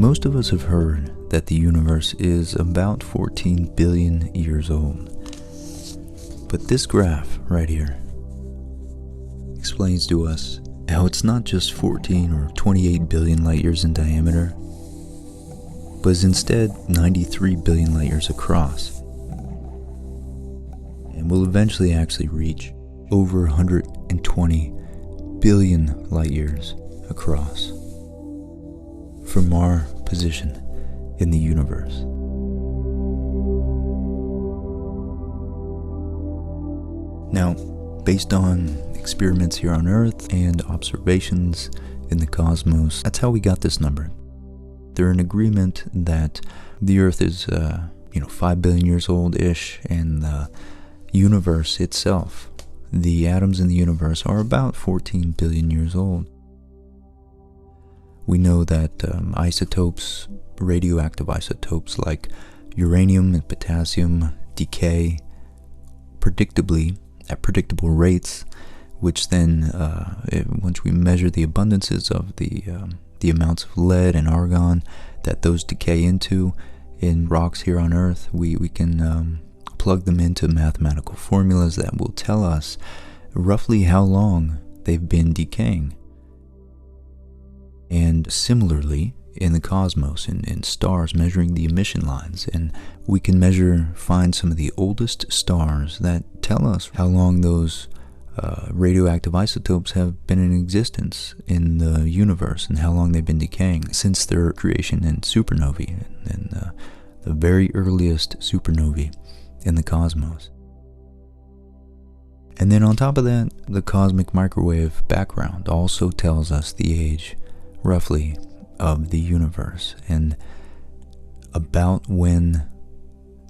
Most of us have heard that the universe is about 14 billion years old. But this graph right here explains to us how it's not just 14 or 28 billion light years in diameter, but is instead 93 billion light years across, and will eventually actually reach over 120 billion light years across from our position in the universe. Now, based on experiments here on Earth and observations in the cosmos, that's how we got this number. They're in agreement that the Earth is, 5 billion years old-ish, and the universe itself, the atoms in the universe, are about 14 billion years old. We know that isotopes, radioactive isotopes like uranium and potassium, decay predictably at predictable rates, which then, once we measure the abundances of the amounts of lead and argon that those decay into in rocks here on Earth, we can plug them into mathematical formulas that will tell us roughly how long they've been decaying. And similarly, in the cosmos, in stars, measuring the emission lines, and we can find some of the oldest stars that tell us how long those radioactive isotopes have been in existence in the universe and how long they've been decaying since their creation in supernovae, and the very earliest supernovae in the cosmos. And then on top of that, the cosmic microwave background also tells us the age, roughly, of the universe, and about when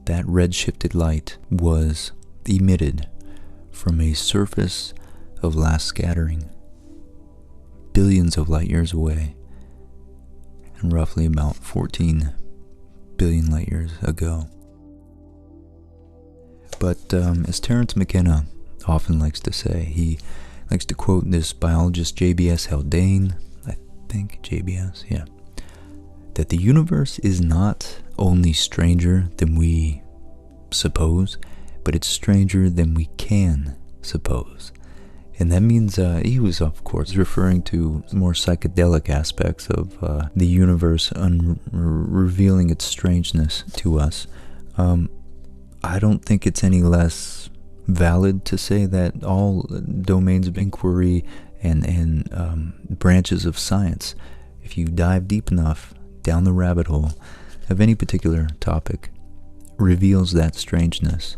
that redshifted light was emitted from a surface of last scattering billions of light years away, and roughly about 14 billion light years ago. But as Terence McKenna often likes to say, he likes to quote this biologist J.B.S. Haldane, that the universe is not only stranger than we suppose, but it's stranger than we can suppose. And that means he was, of course, referring to more psychedelic aspects of the universe revealing its strangeness to us. I don't think it's any less valid to say that all domains of inquiry and branches of science, if you dive deep enough down the rabbit hole of any particular topic, reveals that strangeness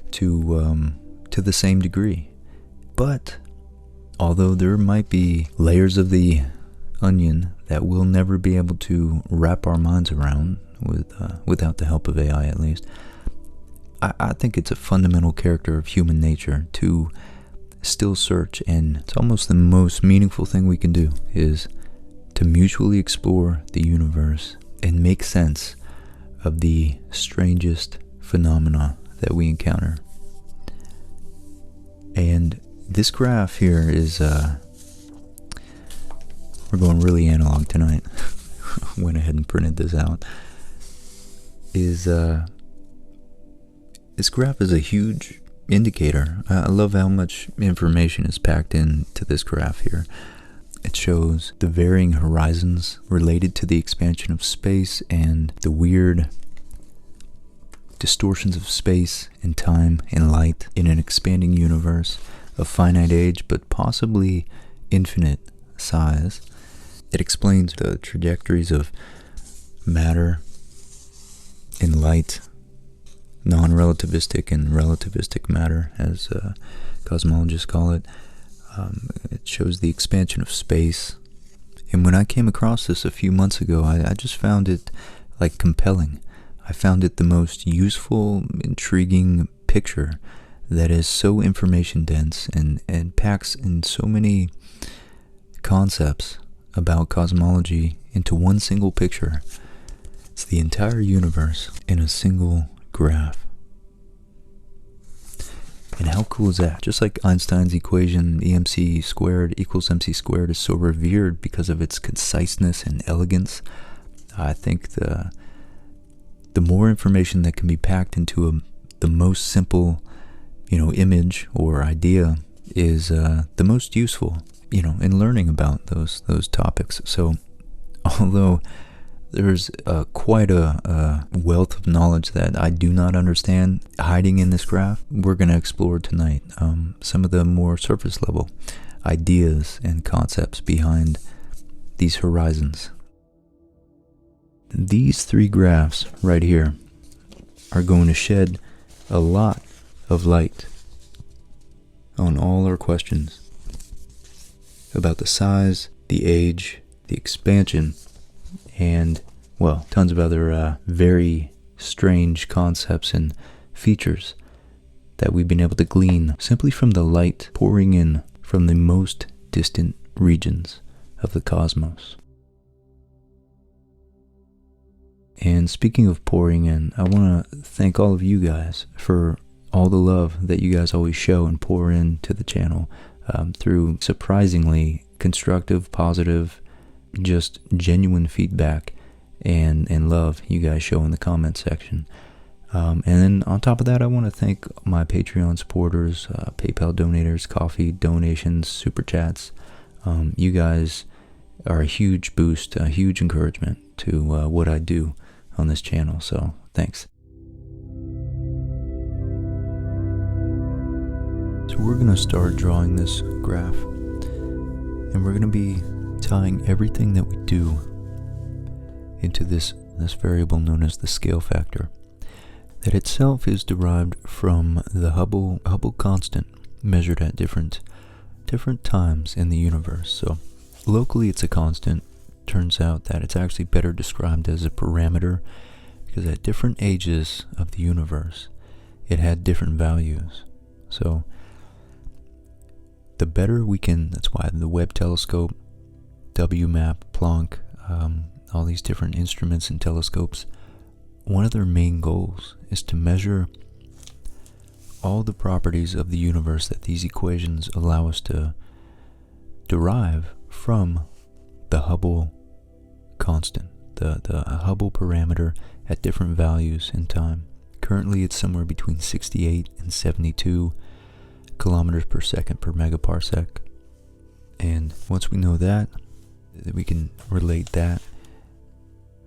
to the same degree. But although there might be layers of the onion that we'll never be able to wrap our minds around without the help of AI, at least, I think it's a fundamental character of human nature to still search, and it's almost the most meaningful thing we can do is to mutually explore the universe and make sense of the strangest phenomena that we encounter. And this graph here is, we're going really analog tonight, went ahead and printed this out, this graph is a huge indicator. I love how much information is packed into this graph here. It shows the varying horizons related to the expansion of space and the weird distortions of space and time and light in an expanding universe of finite age but possibly infinite size. It explains the trajectories of matter and light, non-relativistic and relativistic matter, as cosmologists call it. It shows the expansion of space. And when I came across this a few months ago, I just found it compelling. I found it the most useful, intriguing picture that is so information dense and packs in so many concepts about cosmology into one single picture. It's the entire universe in a single graph. And how cool is that? Just like Einstein's equation, EMC squared equals MC squared, is so revered because of its conciseness and elegance, I think the more information that can be packed into the most simple, image or idea is the most useful, in learning about those topics. So, although there's quite a wealth of knowledge that I do not understand hiding in this graph, we're going to explore tonight some of the more surface level ideas and concepts behind these horizons. These three graphs right here are going to shed a lot of light on all our questions about the size, the age, the expansion, and, well, tons of other very strange concepts and features that we've been able to glean simply from the light pouring in from the most distant regions of the cosmos. And speaking of pouring in, I want to thank all of you guys for all the love that you guys always show and pour into the channel through surprisingly constructive, positive, just genuine feedback and love you guys show in the comment section. And then on top of that, I want to thank my Patreon supporters, PayPal donators, coffee donations, super chats. You guys are a huge boost, a huge encouragement to what I do on this channel, so thanks. So we're going to start drawing this graph, and we're going to be tying everything that we do into this variable known as the scale factor, that itself is derived from the Hubble constant measured at different times in the universe. So locally it's a constant. Turns out that it's actually better described as a parameter, because at different ages of the universe it had different values. So the better we can, that's why the Webb telescope, WMAP, Planck, all these different instruments and telescopes, one of their main goals is to measure all the properties of the universe that these equations allow us to derive from the Hubble constant, the Hubble parameter at different values in time. Currently it's somewhere between 68 and 72 kilometers per second per megaparsec. And once we know that, we can relate that,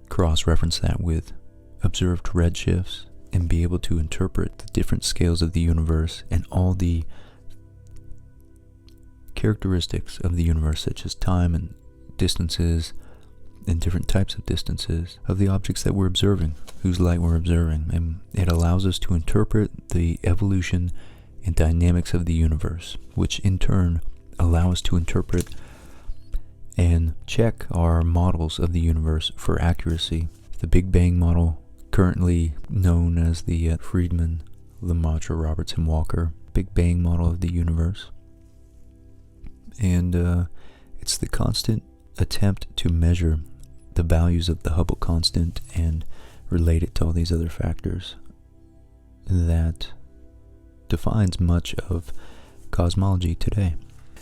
cross-reference that with observed redshifts, and be able to interpret the different scales of the universe and all the characteristics of the universe, such as time and distances and different types of distances of the objects that we're observing, whose light we're observing. And it allows us to interpret the evolution and dynamics of the universe, which in turn allow us to interpret and check our models of the universe for accuracy. The Big Bang model, currently known as the Friedman, Lemaitre, Robertson, Walker Big Bang model of the universe. And it's the constant attempt to measure the values of the Hubble constant and relate it to all these other factors that defines much of cosmology today.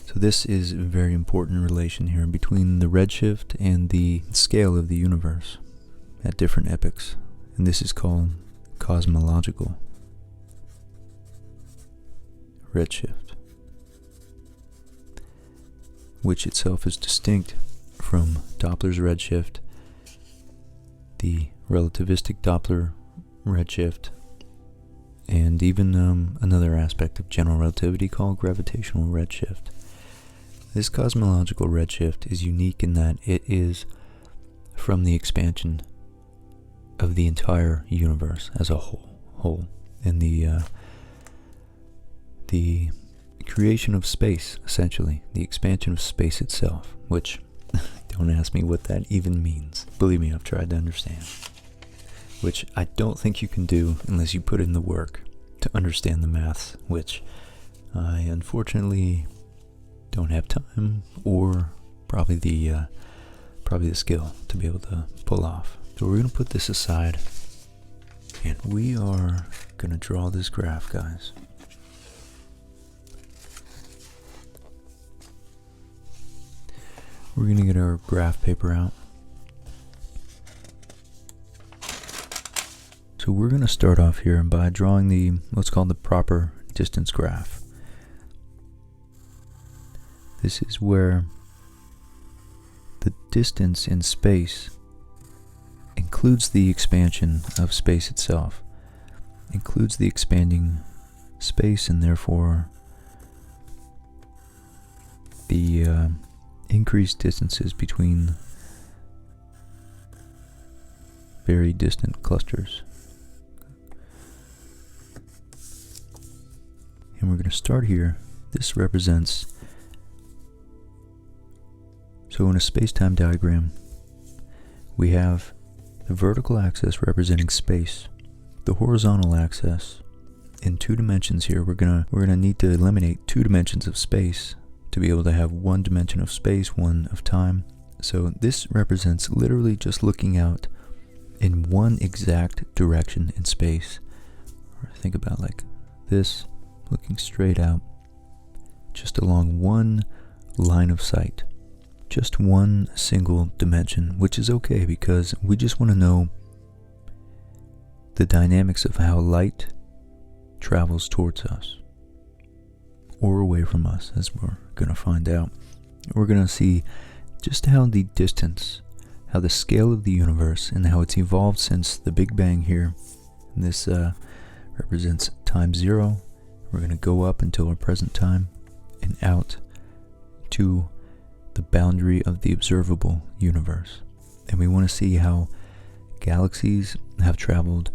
So this is a very important relation here between the redshift and the scale of the universe at different epochs, and this is called cosmological redshift, which itself is distinct from Doppler's redshift, the relativistic Doppler redshift, and even another aspect of general relativity called gravitational redshift. This cosmological redshift is unique in that it is from the expansion of the entire universe as a whole, and the creation of space, essentially, the expansion of space itself, which, don't ask me what that even means. Believe me, I've tried to understand. Which I don't think you can do unless you put in the work to understand the maths, which I unfortunately don't have time or probably the skill to be able to pull off. So we're going to put this aside, and we are going to draw this graph, guys. We're going to get our graph paper out, So we're going to start off here by drawing what's called the proper distance graph. This is where the distance in space includes the expansion of space itself, includes the expanding space, and therefore the increased distances between very distant clusters. And we're going to start here. This represents, so in a space-time diagram, we have the vertical axis representing space, the horizontal axis in 2 dimensions here. We're gonna need to eliminate 2 dimensions of space to be able to have 1 dimension of space, 1 of time. So this represents literally just looking out in one exact direction in space. Or think about like this, looking straight out, just along one line of sight. Just one single dimension, which is okay because we just want to know the dynamics of how light travels towards us or away from us, as we're going to find out. We're going to see just how the distance, how the scale of the universe, and how it's evolved since the Big Bang here. And this represents time 0. We're going to go up until our present time and out to the boundary of the observable universe. And we want to see how galaxies have traveled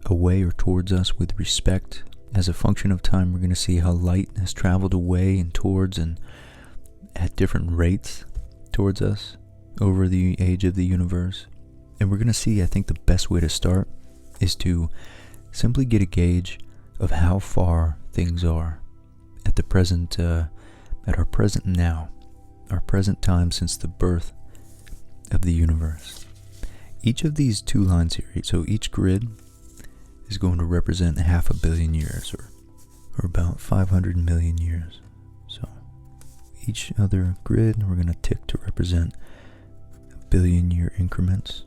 away or towards us with respect. As a function of time, we're going to see how light has traveled away and towards and at different rates towards us over the age of the universe. And we're going to see, I think the best way to start is to simply get a gauge of how far things are at the present, at our present now, our present time since the birth of the universe. Each of these 2 lines here, so each grid is going to represent 500 million years, or about 500 million years. So each other grid we're going to tick to represent 1 billion year increments.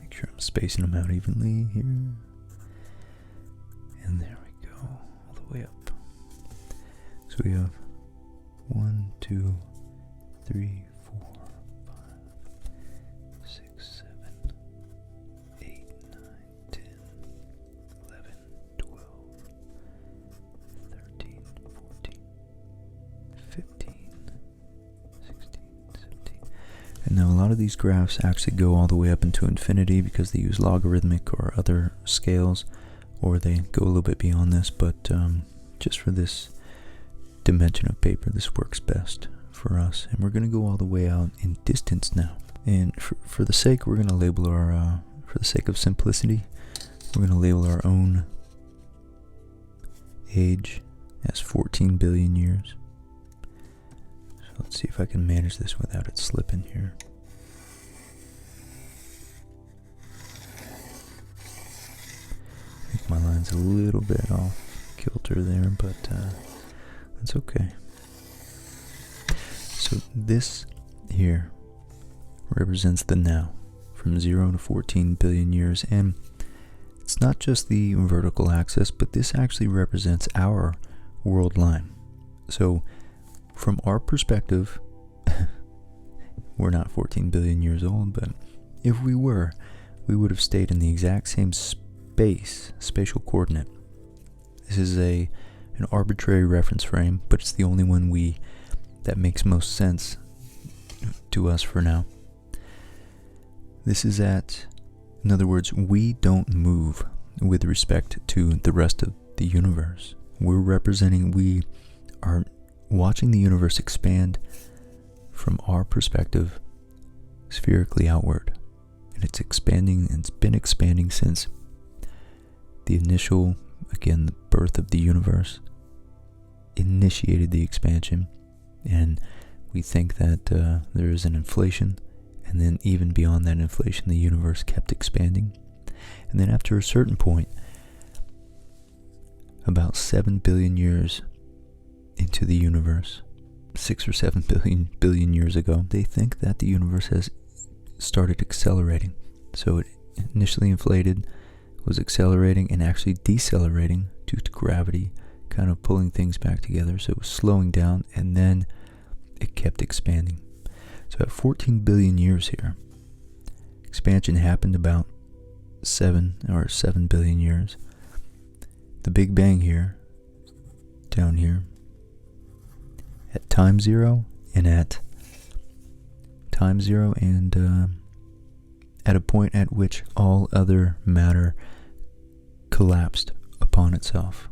Make sure I'm spacing them out evenly here. And there we go, all the way up. So we have 1, 2, 3, 4, 5, 6, 7, 8, 9, 10, 11, 12, 13, 14, 15, 16, 17. And now a lot of these graphs actually go all the way up into infinity because they use logarithmic or other scales, or they go a little bit beyond this, but just for this dimension of paper, this works best for us. And we're going to go all the way out in distance now. And for the sake, we're going to label our, for the sake of simplicity, we're going to label our own age as 14 billion years. So let's see if I can manage this without it slipping here. I think my line's a little bit off kilter there, but that's okay. So this here represents the now, from 0 to 14 billion years, and it's not just the vertical axis, but this actually represents our world line. So from our perspective, we're not 14 billion years old, but if we were, we would have stayed in the exact same spatial coordinate. This is an arbitrary reference frame, but it's the only one that makes most sense to us for now. This is in other words, we don't move with respect to the rest of the universe. We are watching the universe expand from our perspective spherically outward. And it's expanding, and it's been expanding since the initial, again, the birth of the universe initiated the expansion. And we think that there is an inflation, and then even beyond that inflation, the universe kept expanding. And then after a certain point, about 7 billion years into the universe 6 or 7 billion years ago, they think that the universe has started accelerating. So it initially inflated, was accelerating, and actually decelerating due to gravity, kind of pulling things back together. So it was slowing down, and then it kept expanding. So at 14 billion years here, expansion happened about 7 billion years. The Big Bang here, down here, at time zero and at a point at which all other matter collapsed upon itself.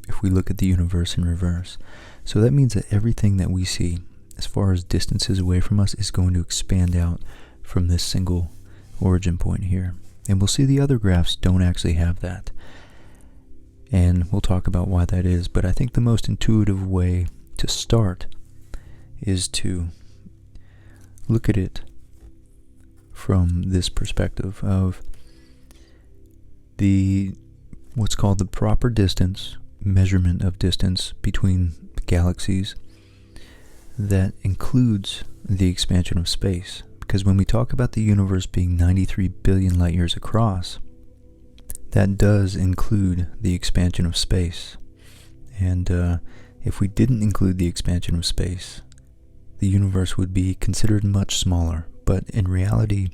If we look at the universe in reverse. So that means that everything that we see, as far as distances away from us, is going to expand out from this single origin point here. And we'll see the other graphs don't actually have that. And we'll talk about why that is. But I think the most intuitive way to start is to look at it from this perspective of what's called the proper distance, measurement of distance between galaxies that includes the expansion of space. Because when we talk about the universe being 93 billion light years across, that does include the expansion of space. And if we didn't include the expansion of space, the universe would be considered much smaller. But in reality,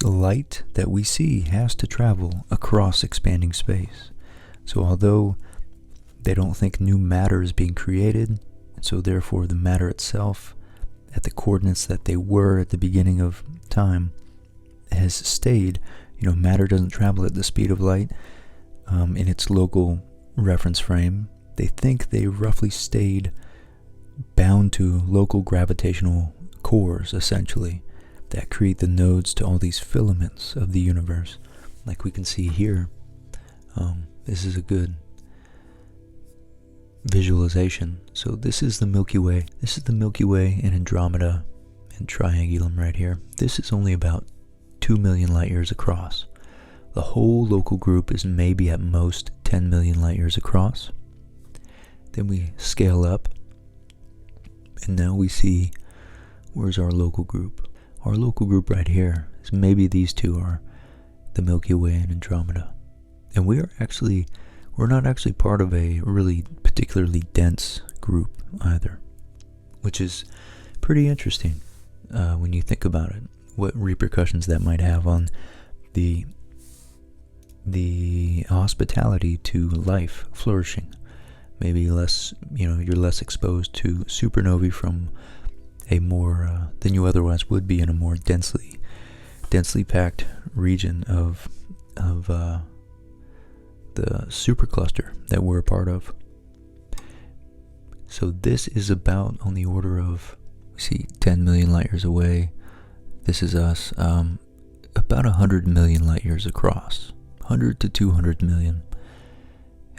light that we see has to travel across expanding space. So although they don't think new matter is being created, and so therefore the matter itself at the coordinates that they were at the beginning of time has stayed. Matter doesn't travel at the speed of light in its local reference frame. They think they roughly stayed bound to local gravitational cores, essentially, that create the nodes to all these filaments of the universe, like we can see here. This is a good visualization. So this is the Milky Way. This is the Milky Way and Andromeda and Triangulum right here. This is only about 2 million light years across. The whole local group is maybe at most 10 million light years across. Then we scale up, and now we see, where's our local group? Our local group right here is maybe these two are the Milky Way and Andromeda. And we're not actually part of a really particularly dense group either, which is pretty interesting when you think about it, what repercussions that might have on the hospitality to life flourishing. Maybe less, you're less exposed to supernovae from a more than you otherwise would be in a more densely packed region of the supercluster that we're a part of. So this is about on the order of, 10 million light years away. This is us, about 100 million light years across, 100 to 200 million.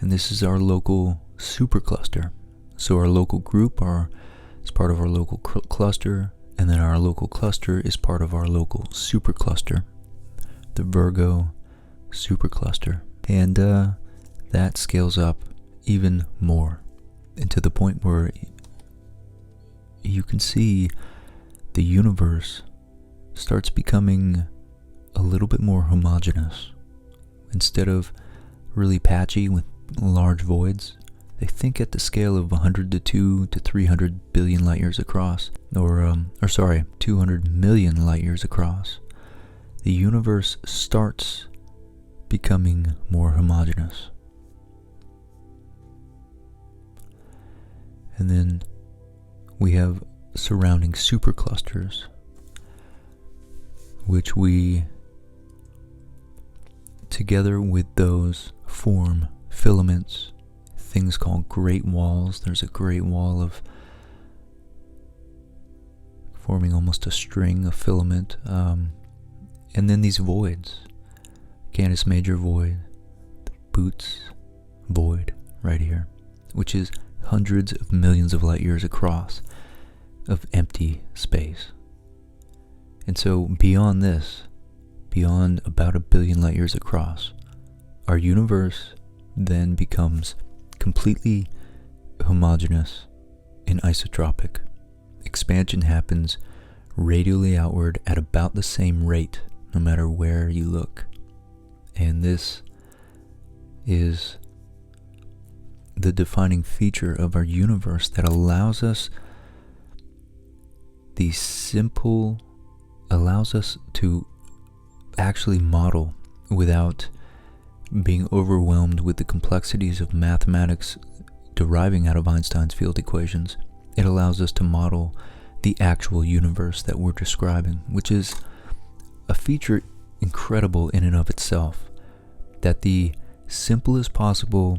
And this is our local supercluster. So our local group is part of our local cluster, and then our local cluster is part of our local supercluster, the Virgo supercluster. And that scales up even more, and to the point where you can see the universe starts becoming a little bit more homogeneous. Instead of really patchy with large voids, they think at the scale of 100 to 2 to 300 billion light years across, 200 million light years across. The universe starts becoming more homogeneous. And then we have surrounding superclusters, which we, together with those, form filaments, things called great walls. There's a great wall of forming almost a string of filament, and then these voids, Canis Major void, the Boots void right here, which is hundreds of millions of light years across of empty space. And so beyond this, beyond about 1 billion light years across, our universe then becomes completely homogeneous and isotropic. Expansion happens radially outward at about the same rate, no matter where you look. And this is the defining feature of our universe that allows us to actually model without being overwhelmed with the complexities of mathematics deriving out of Einstein's field equations. It allows us to model the actual universe that we're describing, which is a feature incredible in and of itself, that the simplest possible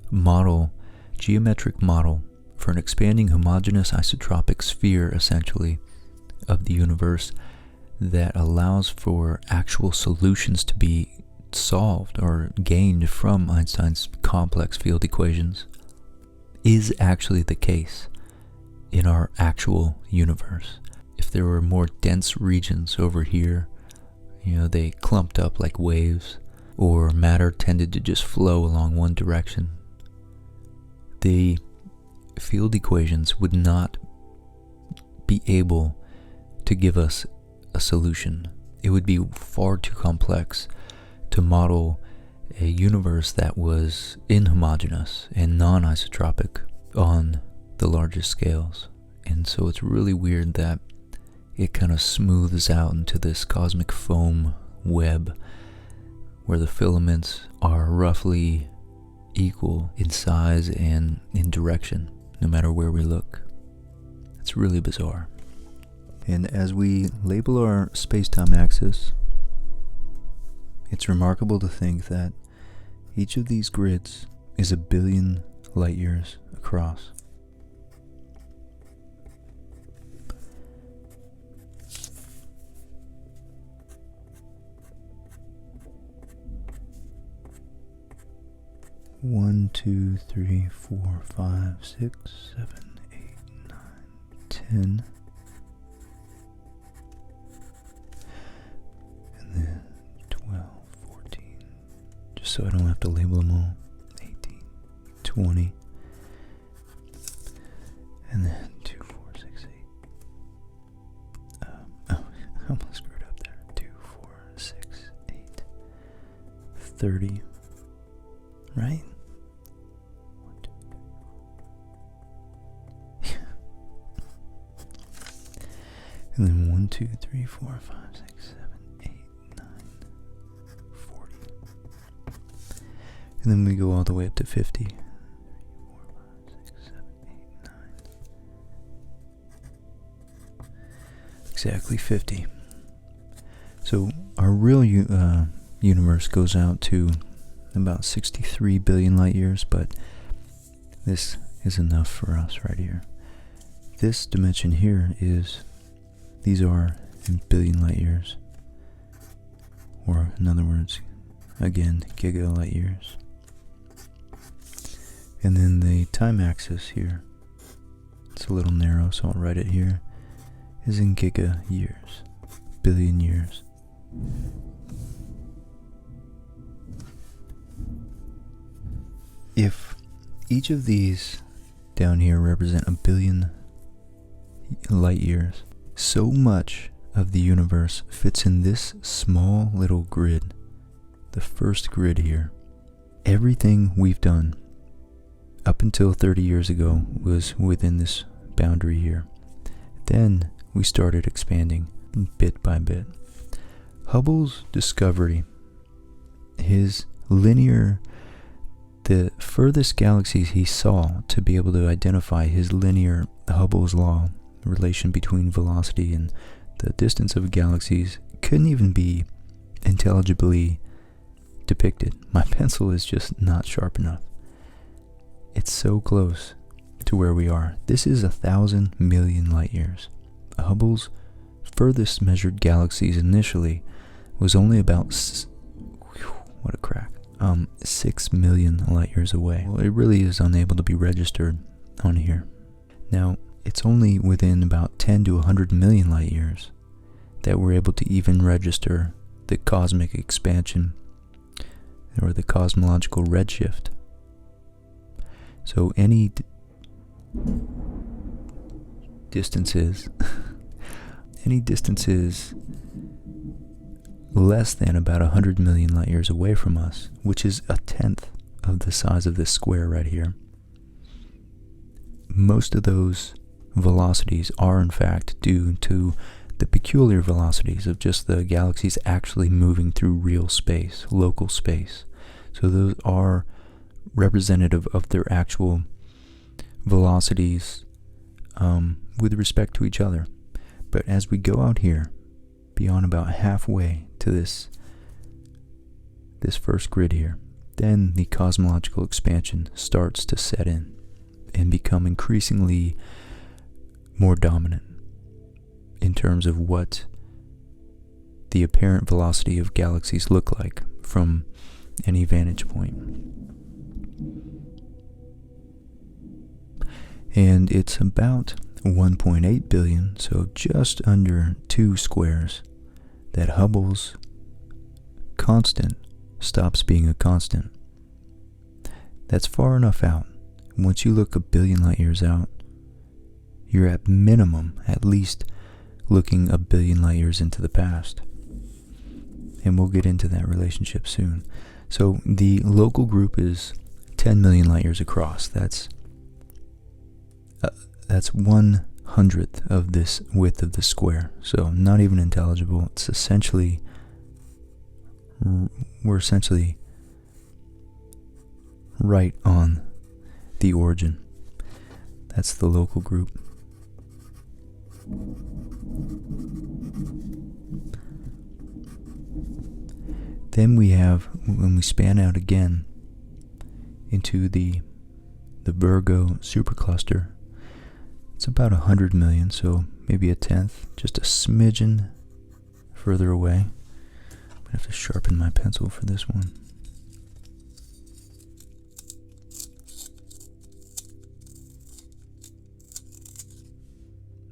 model, geometric model, for an expanding homogeneous isotropic sphere, essentially, of the universe that allows for actual solutions to be solved or gained from Einstein's complex field equations, is actually the case in our actual universe. If there were more dense regions over here, they clumped up like waves, or matter tended to just flow along one direction, the field equations would not be able to give us a solution. It would be far too complex to model a universe that was inhomogeneous and non-isotropic on the largest scales. And so it's really weird that it kind of smooths out into this cosmic foam web where the filaments are roughly equal in size and in direction, no matter where we look. It's really bizarre. And as we label our space-time axis, it's remarkable to think that each of these grids is 1 billion light years across. One, 2, 3, 4, 5, 6, 7, 8, 9, 10. And then 12, 14. Just so I don't have to label them all. 18, 20. And then 2, 4, 6, 8. I almost screwed up there. 2, 4, 6, 8. 30. Right? And then 1, 2, 3, 4, 5, 6, 7, 8, 9, 40. And then we go all the way up to 50. 3, 4, 5, 6, 7, 8, 9. Exactly 50. So our real universe goes out to about 63 billion light years, but this is enough for us right here. This dimension here these are in billion light years, or in other words, again, giga light years. And then the time axis here, it's a little narrow, so I'll write it here, is in giga years, billion years. If each of these down here represent 1 billion light years, so much of the universe fits in this small little grid, the first grid here. Everything we've done up until 30 years ago was within this boundary here. Then we started expanding bit by bit. Hubble's discovery, his linear, the furthest galaxies he saw to be able to identify his linear Hubble's law, relation between velocity and the distance of galaxies, couldn't even be intelligibly depicted. My pencil is just not sharp enough. It's so close to where we are. This is 1,000 million light years. Hubble's furthest measured galaxies initially was only about 6 million light years away. Well, it really is unable to be registered on here. Now, it's only within about 10 to 100 million light years that we're able to even register the cosmic expansion or the cosmological redshift. So any distances, any distances less than about 100 million light years away from us, which is a tenth of the size of this square right here, most of those velocities are in fact due to the peculiar velocities of just the galaxies actually moving through real space, local space. So those are representative of their actual velocities with respect to each other. But as we go out here, beyond about halfway to this first grid here, then the cosmological expansion starts to set in and become increasingly more dominant in terms of what the apparent velocity of galaxies look like from any vantage point. And it's about 1.8 billion, so just under 2 squares, that Hubble's constant stops being a constant. That's far enough out. Once you look a billion light years out, you're at minimum, at least, looking a billion light years into the past. And we'll get into that relationship soon. So the local group is 10 million light years across. That's 1/100th of this width of the square. So not even intelligible. It's essentially, we're essentially right on the origin. That's the local group. Then we have, when we span out again into the Virgo supercluster, it's about 100 million, so maybe a tenth, just a smidgen further away. I have to sharpen my pencil for this one.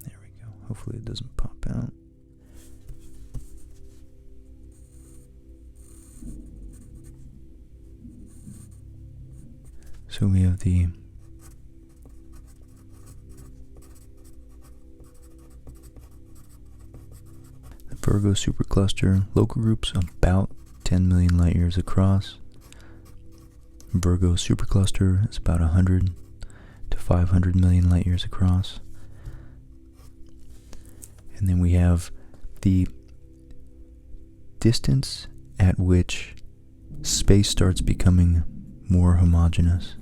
There we go. Hopefully it doesn't pop out. So we have the Virgo supercluster. Local group's about 10 million light years across. Virgo supercluster is about 100 to 500 million light years across. And then we have the distance at which space starts becoming more homogeneous.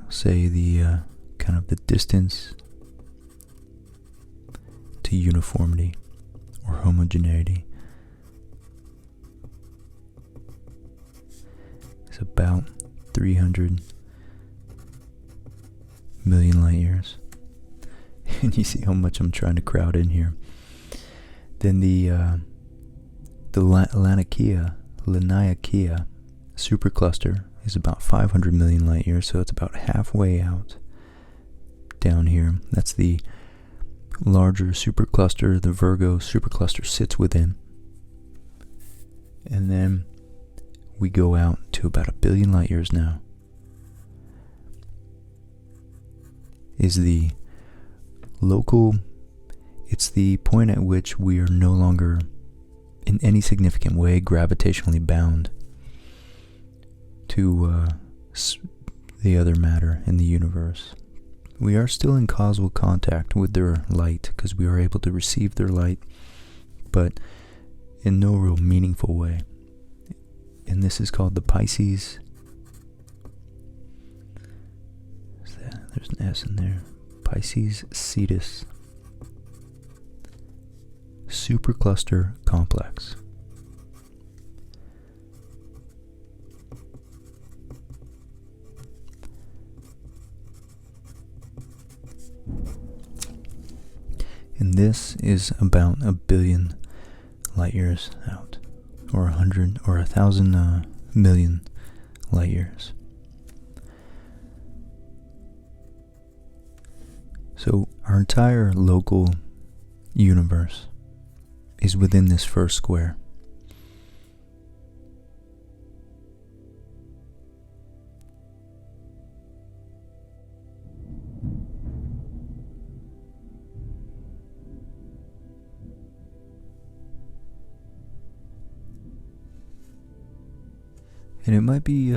I'll say the kind of the distance to uniformity or homogeneity is about 300 million light years. And you see how much I'm trying to crowd in here. Then the Laniakea supercluster is about 500 million light years, so it's about halfway out down here. That's the larger supercluster the Virgo supercluster sits within. And then we go out to about 1 billion light years now. Is the local, it's the point at which we are no longer in any significant way gravitationally bound to the other matter in the universe. We are still in causal contact with their light because we are able to receive their light, but in no real meaningful way. And this is called the Pisces. There's an S in there. Pisces Cetus supercluster complex. And this is about 1 billion light years out, or 100 or 1,000 million light years. So our entire local universe is within this first square. And it might be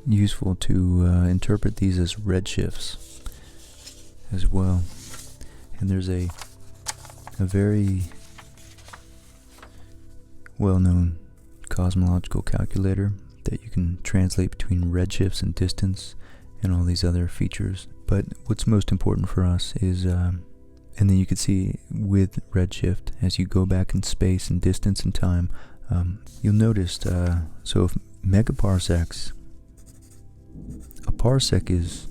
useful to interpret these as redshifts as well. And there's a very well-known cosmological calculator that you can translate between redshifts and distance and all these other features. But what's most important for us is, and then you can see with redshift, as you go back in space and distance and time, you'll notice, so if megaparsecs, a parsec is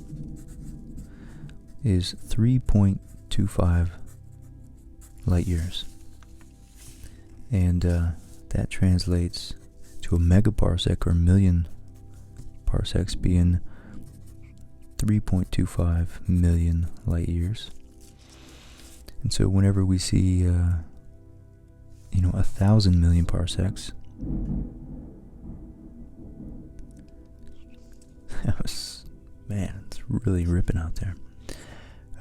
3.25 light years, and that translates to a megaparsec, or a million parsecs, being 3.25 million light years. And so whenever we see 1,000 million parsecs, man, it's really ripping out there.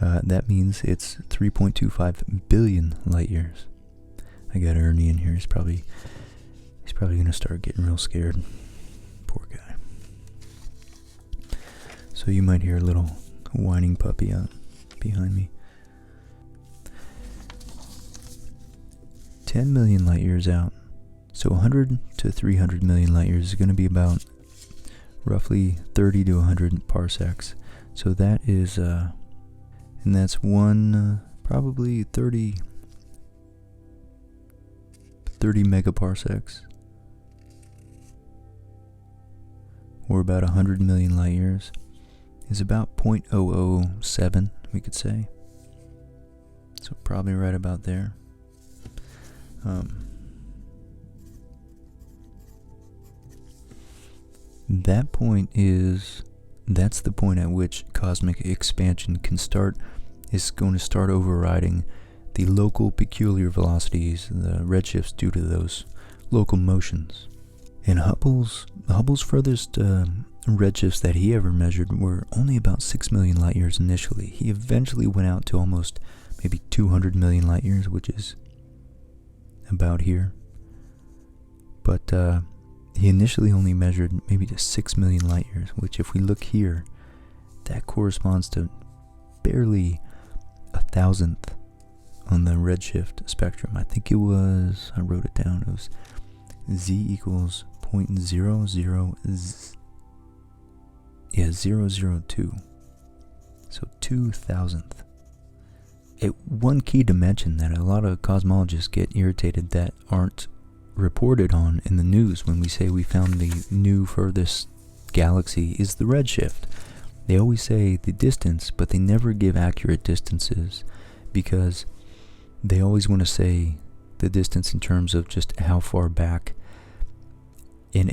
That means it's 3.25 billion light years. I got Ernie in here. He's probably gonna start getting real scared. Poor guy. So you might hear a little whining puppy out behind me. 10 million light years out. So 100 to 300 million light years is going to be about roughly 30 to 100 parsecs. So that is, and that's probably 30 megaparsecs, or about 100 million light years, is about 0.007, we could say. So probably right about there. That's the point at which cosmic expansion is going to start overriding the local peculiar velocities, the redshifts, due to those local motions. And Hubble's furthest redshifts that he ever measured were only about 6 million light years initially. He eventually went out to almost maybe 200 million light years, which is about here. But he initially only measured maybe to 6 million light years, which, if we look here, that corresponds to barely 1,000th on the redshift spectrum. I think it was, I wrote it down, it was z equals 0.002. So 2,000th. One key dimension that a lot of cosmologists get irritated that aren't reported on in the news when we say we found the new furthest galaxy is the redshift. They always say the distance, but they never give accurate distances, because they always want to say the distance in terms of just how far back in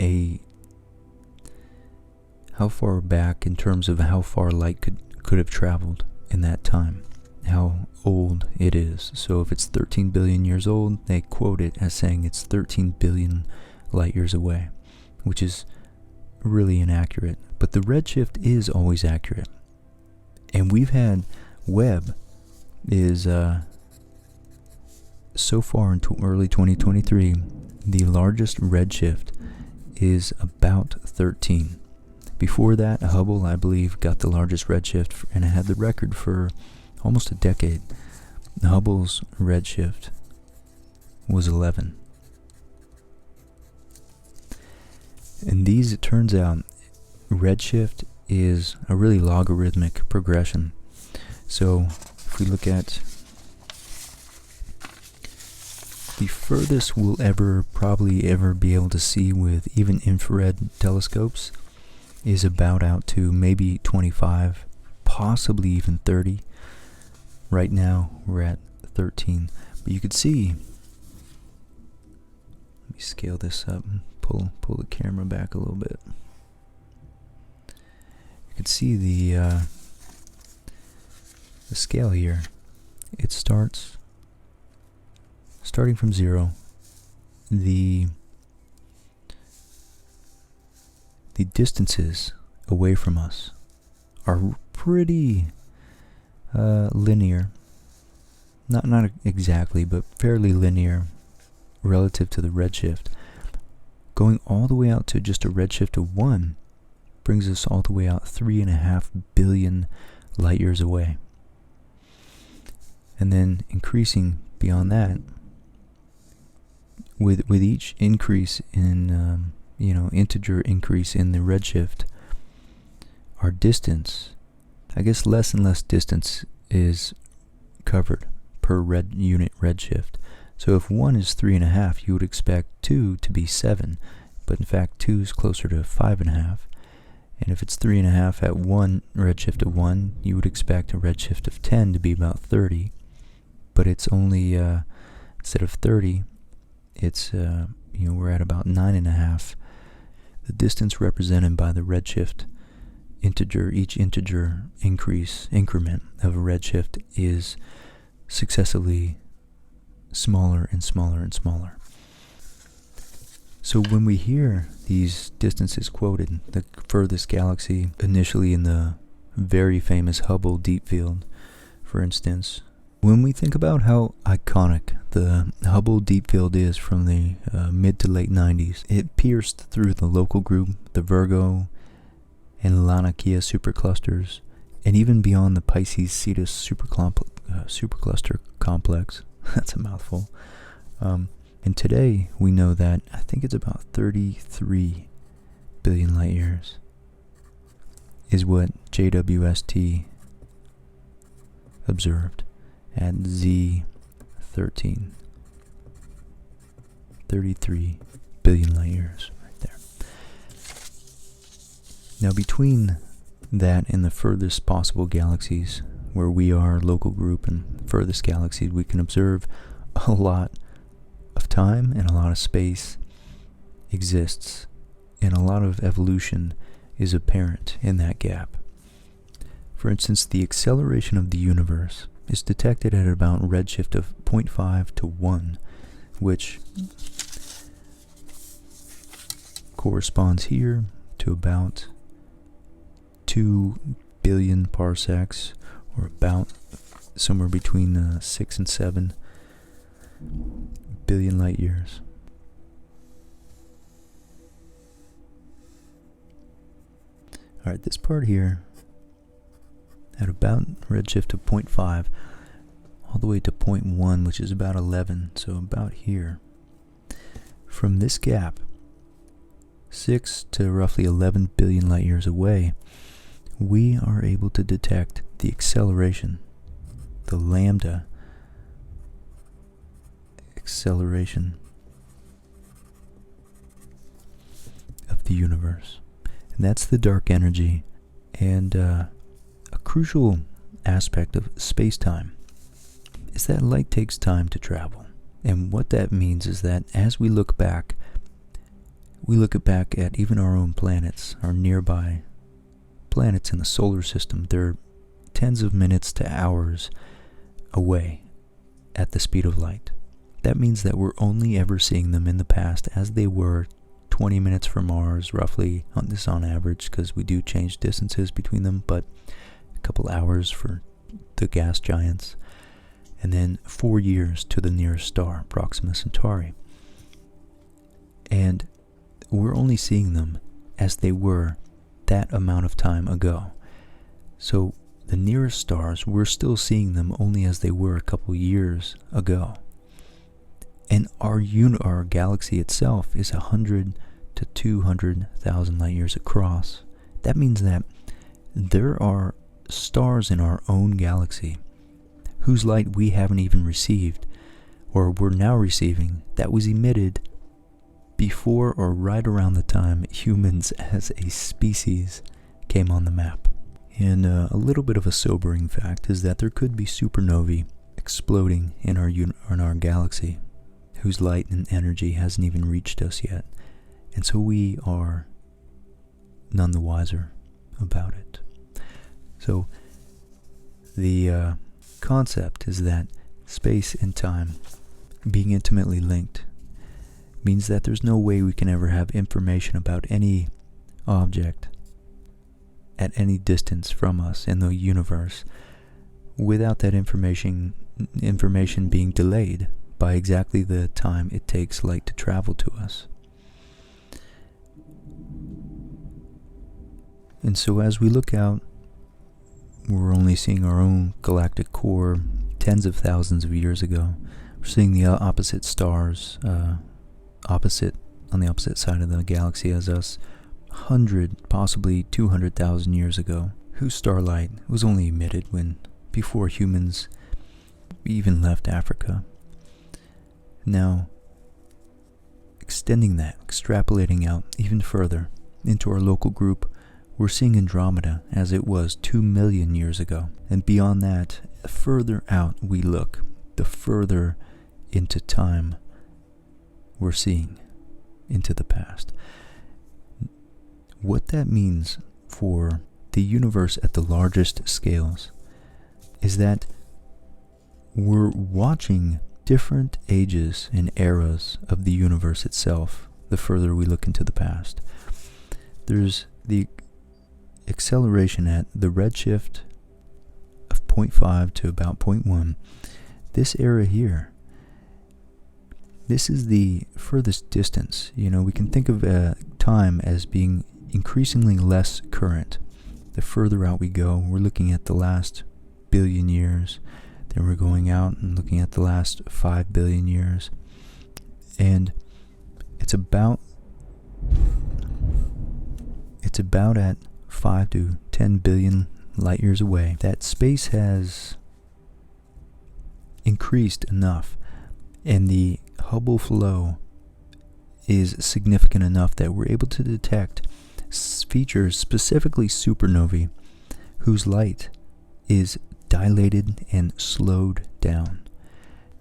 terms of how far light could have traveled in that time, how old it is. So if it's 13 billion years old, they quote it as saying it's 13 billion light years away, which is really inaccurate. But the redshift is always accurate. And we've had, Webb is so far into early 2023, the largest redshift is about 13. Before that, Hubble, I believe, got the largest redshift and had the record for almost a decade. Hubble's redshift was 11. And these, it turns out, redshift is a really logarithmic progression. So if we look at the furthest we'll probably ever be able to see with even infrared telescopes is about out to maybe 25, possibly even 30. Right now we're at 13. But you could see, let me scale this up and pull the camera back a little bit. You can see the scale here. It starting from 0. The distances away from us are pretty linear. Not exactly, but fairly linear relative to the redshift. Going all the way out to just a redshift of 1 brings us all the way out 3.5 billion light years away. And then increasing beyond that, with each increase in integer increase in the redshift, our distance, I guess less and less distance is covered per unit redshift. So if 1 is 3.5, you would expect 2 to be 7, but in fact 2 is closer to 5.5. And if it's 3.5 at 1 redshift of 1, you would expect a redshift of 10 to be about 30, but it's only instead of 30, it's we're at about 9.5. The distance represented by the redshift integer, each integer increment of a redshift is successively smaller and smaller and smaller. So when we hear these distances quoted, the furthest galaxy initially in the very famous Hubble Deep Field, for instance, when we think about how iconic the Hubble Deep Field is from the mid to late 90s, it pierced through the local group, the Virgo and Laniakea superclusters, and even beyond the Pisces Cetus supercluster complex. That's a mouthful. And today we know that I think it's about 33 billion light years is what JWST observed at Z13. 33 billion light years right there. Now between that and the furthest possible galaxies, where we are, local group, and furthest galaxies, we can observe a lot of time and a lot of space exists, and a lot of evolution is apparent in that gap. For instance, the acceleration of the universe is detected at about a redshift of 0.5 to 1, which corresponds here to about 2 billion parsecs, or about somewhere between 6 and 7 billion light years. Alright, this part here, at about redshift of 0.5, all the way to 0.1, which is about 11, so about here. From this gap, 6 to roughly 11 billion light years away, we are able to detect the acceleration, the lambda acceleration of the universe. And that's the dark energy, and a crucial aspect of space-time is that light takes time to travel. And what that means is that as we look back at even our own planets, our nearby planets in the solar system. They're tens of minutes to hours away at the speed of light. That means that we're only ever seeing them in the past as they were 20 minutes from Mars, roughly, on this on average, because we do change distances between them, but a couple hours for the gas giants, and then 4 years to the nearest star, Proxima Centauri. And we're only seeing them as they were that amount of time ago. So the nearest stars, we're still seeing them only as they were a couple years ago. And our galaxy itself is 100 to 200,000 light years across. That means that there are stars in our own galaxy whose light we haven't even received, or we're now receiving, that was emitted before or right around the time humans as a species came on the map. And a little bit of a sobering fact is that there could be supernovae exploding in our galaxy whose light and energy hasn't even reached us yet. And so we are none the wiser about it. So the concept is that space and time being intimately linked means that there's no way we can ever have information about any object at any distance from us in the universe without that information being delayed by exactly the time it takes light to travel to us. And so as we look out, we're only seeing our own galactic core tens of thousands of years ago. We're seeing the opposite stars, on the opposite side of the galaxy as us, 100, possibly 200,000 years ago, whose starlight was only emitted before humans even left Africa. Now, extending that, extrapolating out even further into our local group, we're seeing Andromeda as it was 2 million years ago. And beyond that, the further out we look, the further into time we're seeing into the past. What that means for the universe at the largest scales is that we're watching different ages and eras of the universe itself the further we look into the past. There's the acceleration at the redshift of 0.5 to about 0.1. This era here, this is the furthest distance. We can think of time as being increasingly less current. The further out we go, we're looking at the last billion years, then we're going out and looking at the last 5 billion years, and it's about at 5 to 10 billion light years away that space has increased enough, and the Hubble flow is significant enough that we're able to detect features, specifically supernovae, whose light is dilated and slowed down.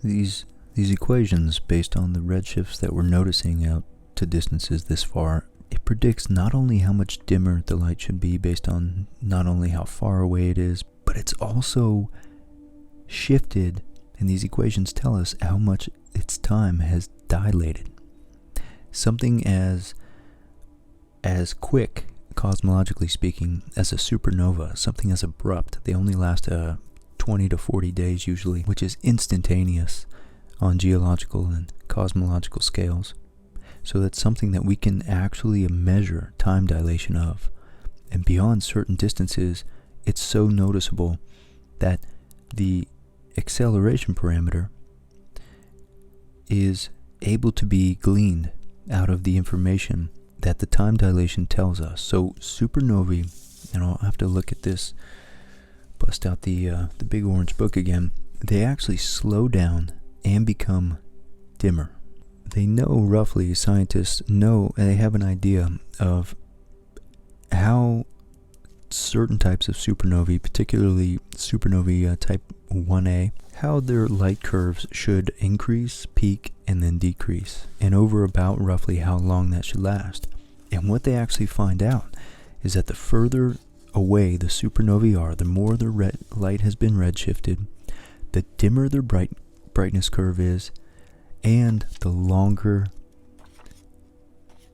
These equations, based on the redshifts that we're noticing out to distances this far, it predicts not only how much dimmer the light should be based on not only how far away it is, but it's also shifted, and these equations tell us how much its time has dilated. Something as quick, cosmologically speaking, as a supernova, something as abrupt, they only last 20 to 40 days usually, which is instantaneous on geological and cosmological scales. So that's something that we can actually measure time dilation of. And beyond certain distances, it's so noticeable that the acceleration parameter is able to be gleaned out of the information that the time dilation tells us. So supernovae, and I'll have to look at this, bust out the big orange book again, they actually slow down and become dimmer. They know, roughly, scientists know, and they have an idea of how certain types of supernovae, particularly supernovae type 1A, how their light curves should increase, peak, and then decrease, and over about roughly how long that should last. And what they actually find out is that the further away the supernovae are, the more their light has been redshifted, the dimmer their brightness curve is, and the longer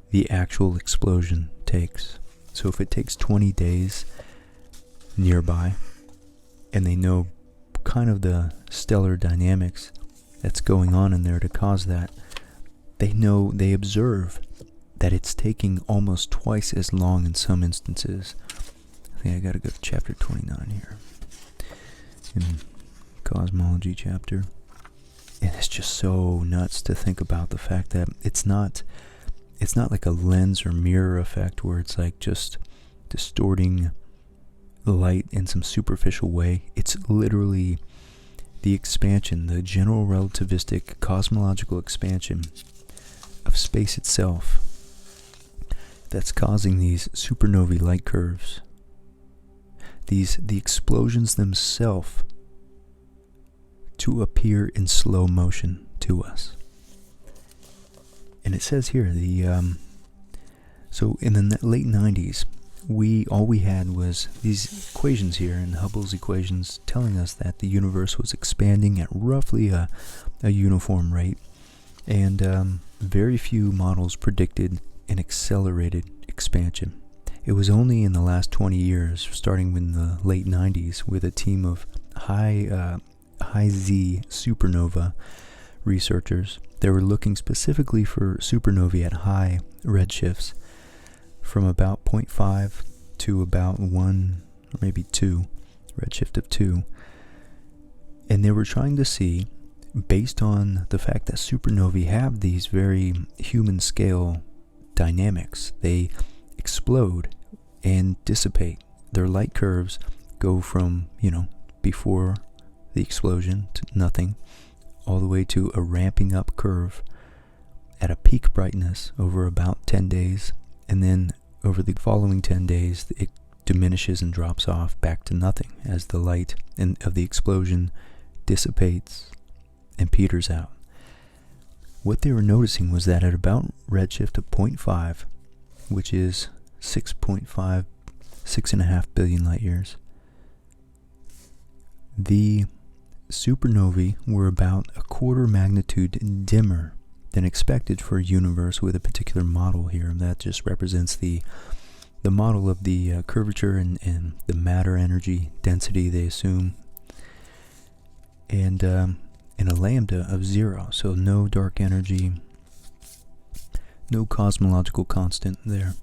the actual explosion takes. So if it takes 20 days nearby, and they know kind of the stellar dynamics that's going on in there to cause that, they observe that it's taking almost twice as long in some instances. I think I gotta go to chapter 29 here, in cosmology chapter. And it's just so nuts to think about the fact that it's not like a lens or mirror effect where it's like just distorting the light in some superficial way. It's literally the expansion, the general relativistic cosmological expansion of space itself that's causing these supernovae light curves. The explosions themselves to appear in slow motion to us. And it says here, so in the late 90s, all we had was these equations here, and Hubble's equations telling us that the universe was expanding at roughly a uniform rate, and very few models predicted an accelerated expansion. It was only in the last 20 years, starting in the late 90s, with a team of high Z supernova researchers. They were looking specifically for supernovae at high redshifts from about 0.5 to about 1 or maybe 2, redshift of 2. And they were trying to see, based on the fact that supernovae have these very human scale dynamics, they explode and dissipate. Their light curves go from, before the explosion to nothing, all the way to a ramping up curve at a peak brightness over about 10 days, and then over the following 10 days it diminishes and drops off back to nothing as the light of the explosion dissipates and peters out. What they were noticing was that at about redshift of 0.5, which is 6.5 billion light years, the supernovae were about a quarter magnitude dimmer than expected for a universe with a particular model here. That just represents the model of the curvature and the matter energy density they assume, and a lambda of 0, so no dark energy, no cosmological constant there.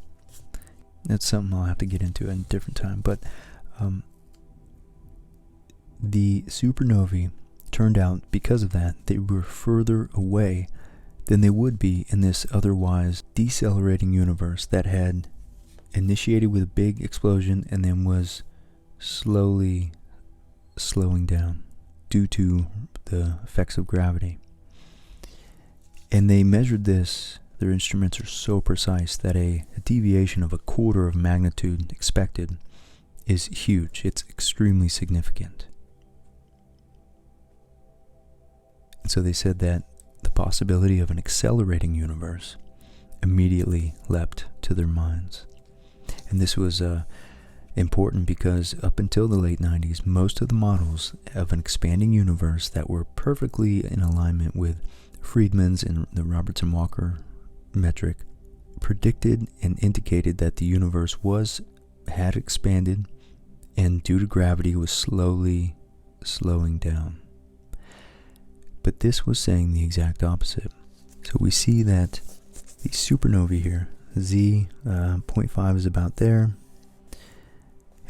That's something I'll have to get into at a different time, but the supernovae turned out, because of that, they were further away than they would be in this otherwise decelerating universe that had initiated with a big explosion and then was slowly slowing down due to the effects of gravity. And they measured this. Their instruments are so precise that a deviation of a quarter of magnitude expected is huge. It's extremely significant. And so they said that the possibility of an accelerating universe immediately leapt to their minds. And this was important because up until the late 90s, most of the models of an expanding universe that were perfectly in alignment with Friedman's and the Robertson-Walker metric predicted and indicated that the universe had expanded and due to gravity was slowly slowing down. But this was saying the exact opposite. So we see that the supernovae here, Z 0.5 is about there,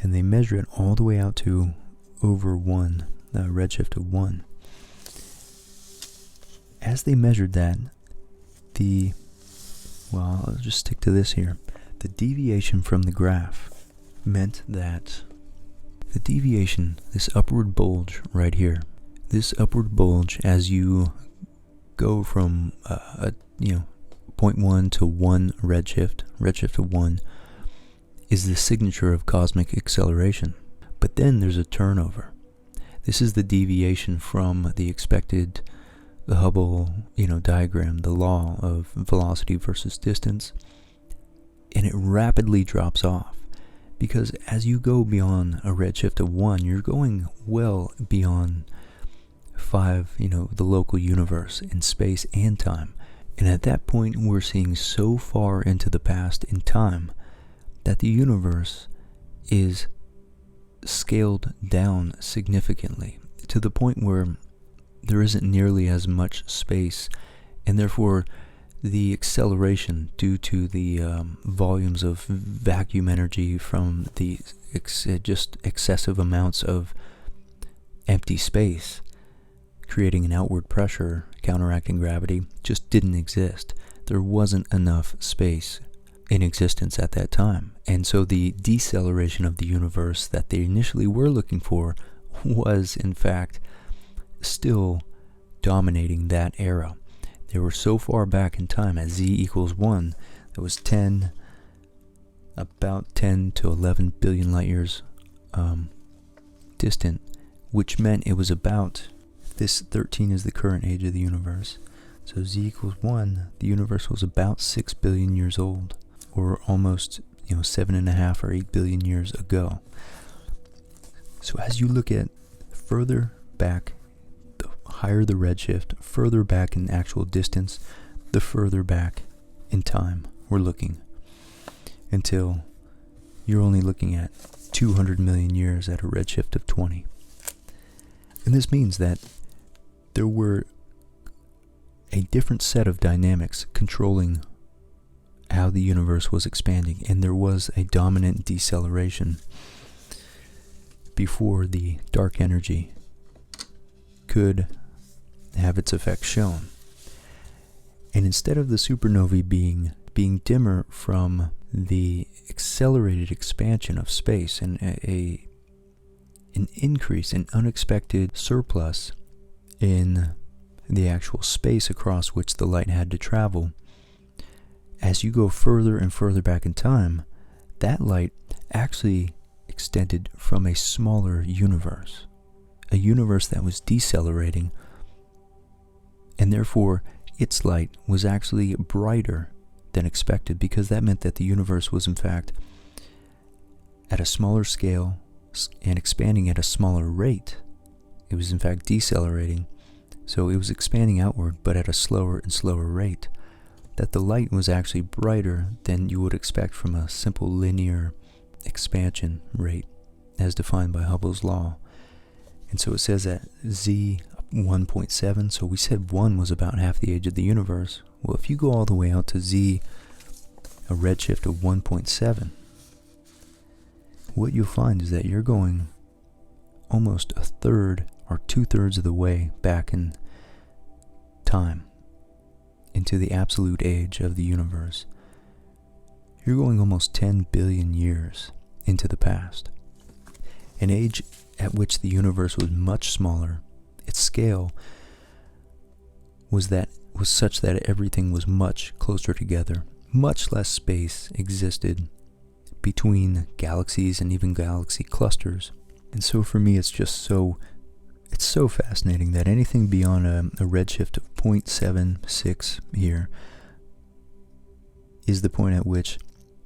and they measure it all the way out to over 1, redshift of 1. As they measured that, I'll just stick to this here. The deviation from the graph meant that the deviation, this upward bulge right here, this upward bulge as you go from 0.1 to 1 redshift of 1, is the signature of cosmic acceleration. But then there's a turnover. This is the deviation from the expected, the Hubble diagram, the law of velocity versus distance, and it rapidly drops off. Because as you go beyond a redshift of 1, you're going well beyond 5, the local universe in space and time. And at that point, we're seeing so far into the past in time that the universe is scaled down significantly to the point where there isn't nearly as much space, and therefore the acceleration due to the volumes of vacuum energy from the just excessive amounts of empty space creating an outward pressure counteracting gravity just didn't exist. There wasn't enough space in existence at that time. And so the deceleration of the universe that they initially were looking for was, in fact, still dominating that era. They were so far back in time at Z equals 1, that was about 10 to 11 billion light years distant, which meant it was about, this 13 is the current age of the universe. So Z equals 1, the universe was about 6 billion years old, or almost 7.5 or 8 billion years ago. So as you look at further back, the higher the redshift, further back in actual distance, the further back in time we're looking, until you're only looking at 200 million years at a redshift of 20. And this means that there were a different set of dynamics controlling how the universe was expanding, and there was a dominant deceleration before the dark energy could have its effects shown. And instead of the supernovae being dimmer from the accelerated expansion of space and an increase, an unexpected surplus in the actual space across which the light had to travel, as you go further and further back in time, that light actually extended from a smaller universe, a universe that was decelerating, and therefore its light was actually brighter than expected, because that meant that the universe was in fact at a smaller scale and expanding at a smaller rate. It was in fact decelerating, so it was expanding outward but at a slower and slower rate. That the light was actually brighter than you would expect from a simple linear expansion rate as defined by Hubble's law. And so it says that Z 1.7, so we said 1 was about half the age of the universe. Well, if you go all the way out to Z, a redshift of 1.7, what you'll find is that you're going almost a third or 2/3 of the way back in time into the absolute age of the universe. You're going almost 10 billion years into the past, an age at which the universe was much smaller. Its scale was such that everything was much closer together. Much less space existed between galaxies and even galaxy clusters. And so for me, it's so fascinating that anything beyond a redshift of 0.76 here is the point at which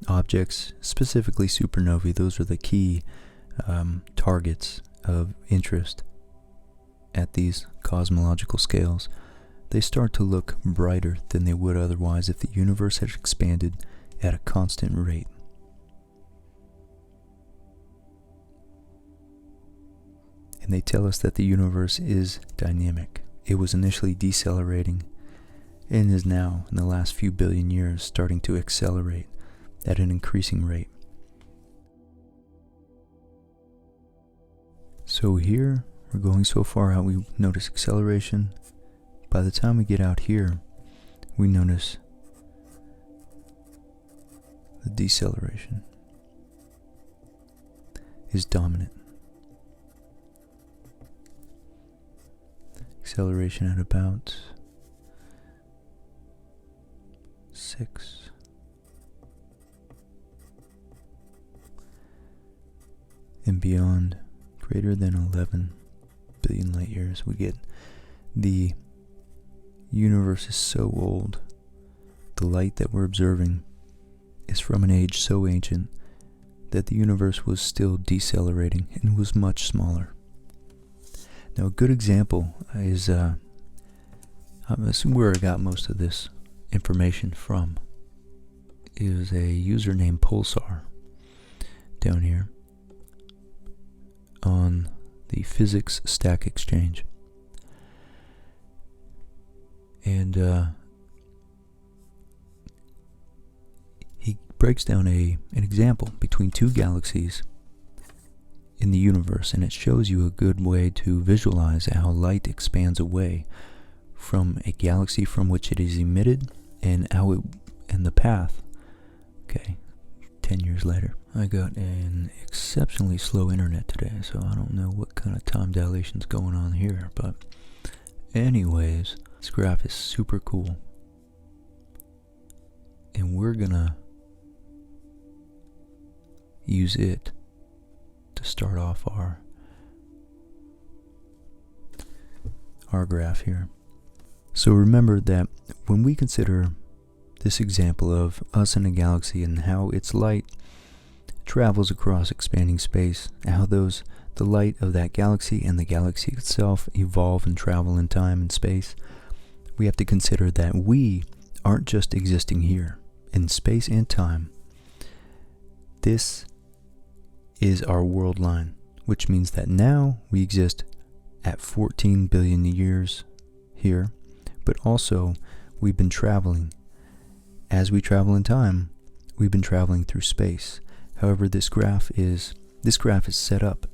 objects, specifically supernovae, those are the key targets of interest at these cosmological scales, they start to look brighter than they would otherwise if the universe had expanded at a constant rate. And they tell us that the universe is dynamic. It was initially decelerating and is now, in the last few billion years, starting to accelerate at an increasing rate. So here, we're going so far out, we notice acceleration. By the time we get out here, we notice the deceleration is dominant. Acceleration at about 6. And beyond, greater than 11 billion light years, we get the universe is so old. The light that we're observing is from an age so ancient that the universe was still decelerating and was much smaller. Now, a good example is, I assume where I got most of this information from, is a user named Pulsar down here on the physics stack exchange. And he breaks down an example between two galaxies in the universe, and it shows you a good way to visualize how light expands away from a galaxy from which it is emitted and the path. Okay, 10 years later. I got an exceptionally slow internet today, so I don't know what kind of time dilation's going on here, but anyways, this graph is super cool. And we're gonna use it to start off our graph here. So remember that when we consider this example of us in a galaxy and how its light travels across expanding space, how the light of that galaxy and the galaxy itself evolve and travel in time and space, we have to consider that we aren't just existing here in space and time. This is our world line, which means that now we exist at 14 billion years here, but also we've been traveling as we travel in time, we've been traveling through space. However, this graph is set up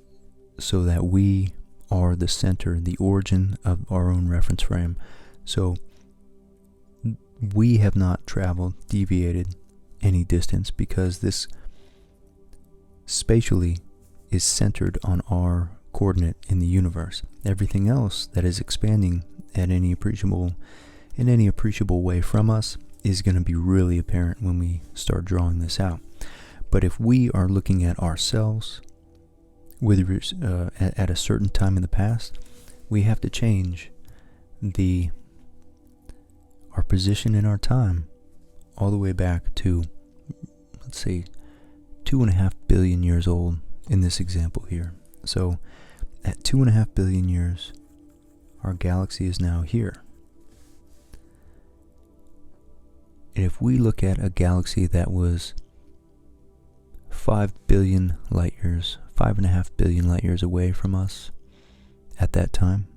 so that we are the center, the origin of our own reference frame. So we have not traveled, deviated any distance, because this spatially is centered on our coordinate in the universe. Everything else that is expanding in any appreciable way from us is going to be really apparent when we start drawing this out. But if we are looking at ourselves at a certain time in the past, we have to change our position in our time all the way back to, let's say, 2.5 billion years old in this example here. So at 2.5 billion years, our galaxy is now here. And if we look at a galaxy that was 5 billion light years, 5.5 billion light years away from us at that time,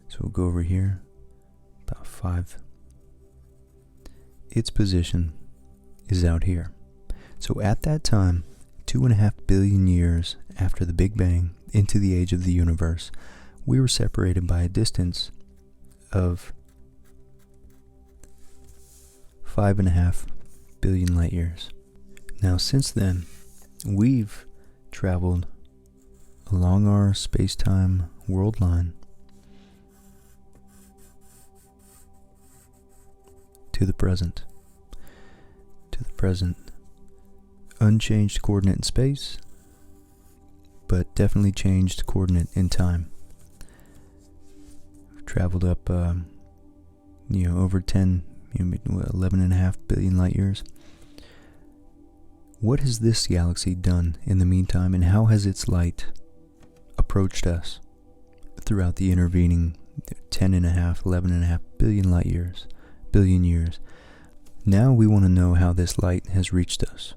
so we'll go over here, about 5. Its position is out here. So at that time, 2.5 billion years after the Big Bang into the age of the universe, we were separated by a distance of 5.5 billion light years. Now, since then, we've traveled along our space-time world line to the present. Unchanged coordinate in space, but definitely changed coordinate in time. We've traveled up, over 11.5 billion light years. What has this galaxy done in the meantime, and how has its light approached us throughout the intervening 11.5 billion years? Now we want to know how this light has reached us.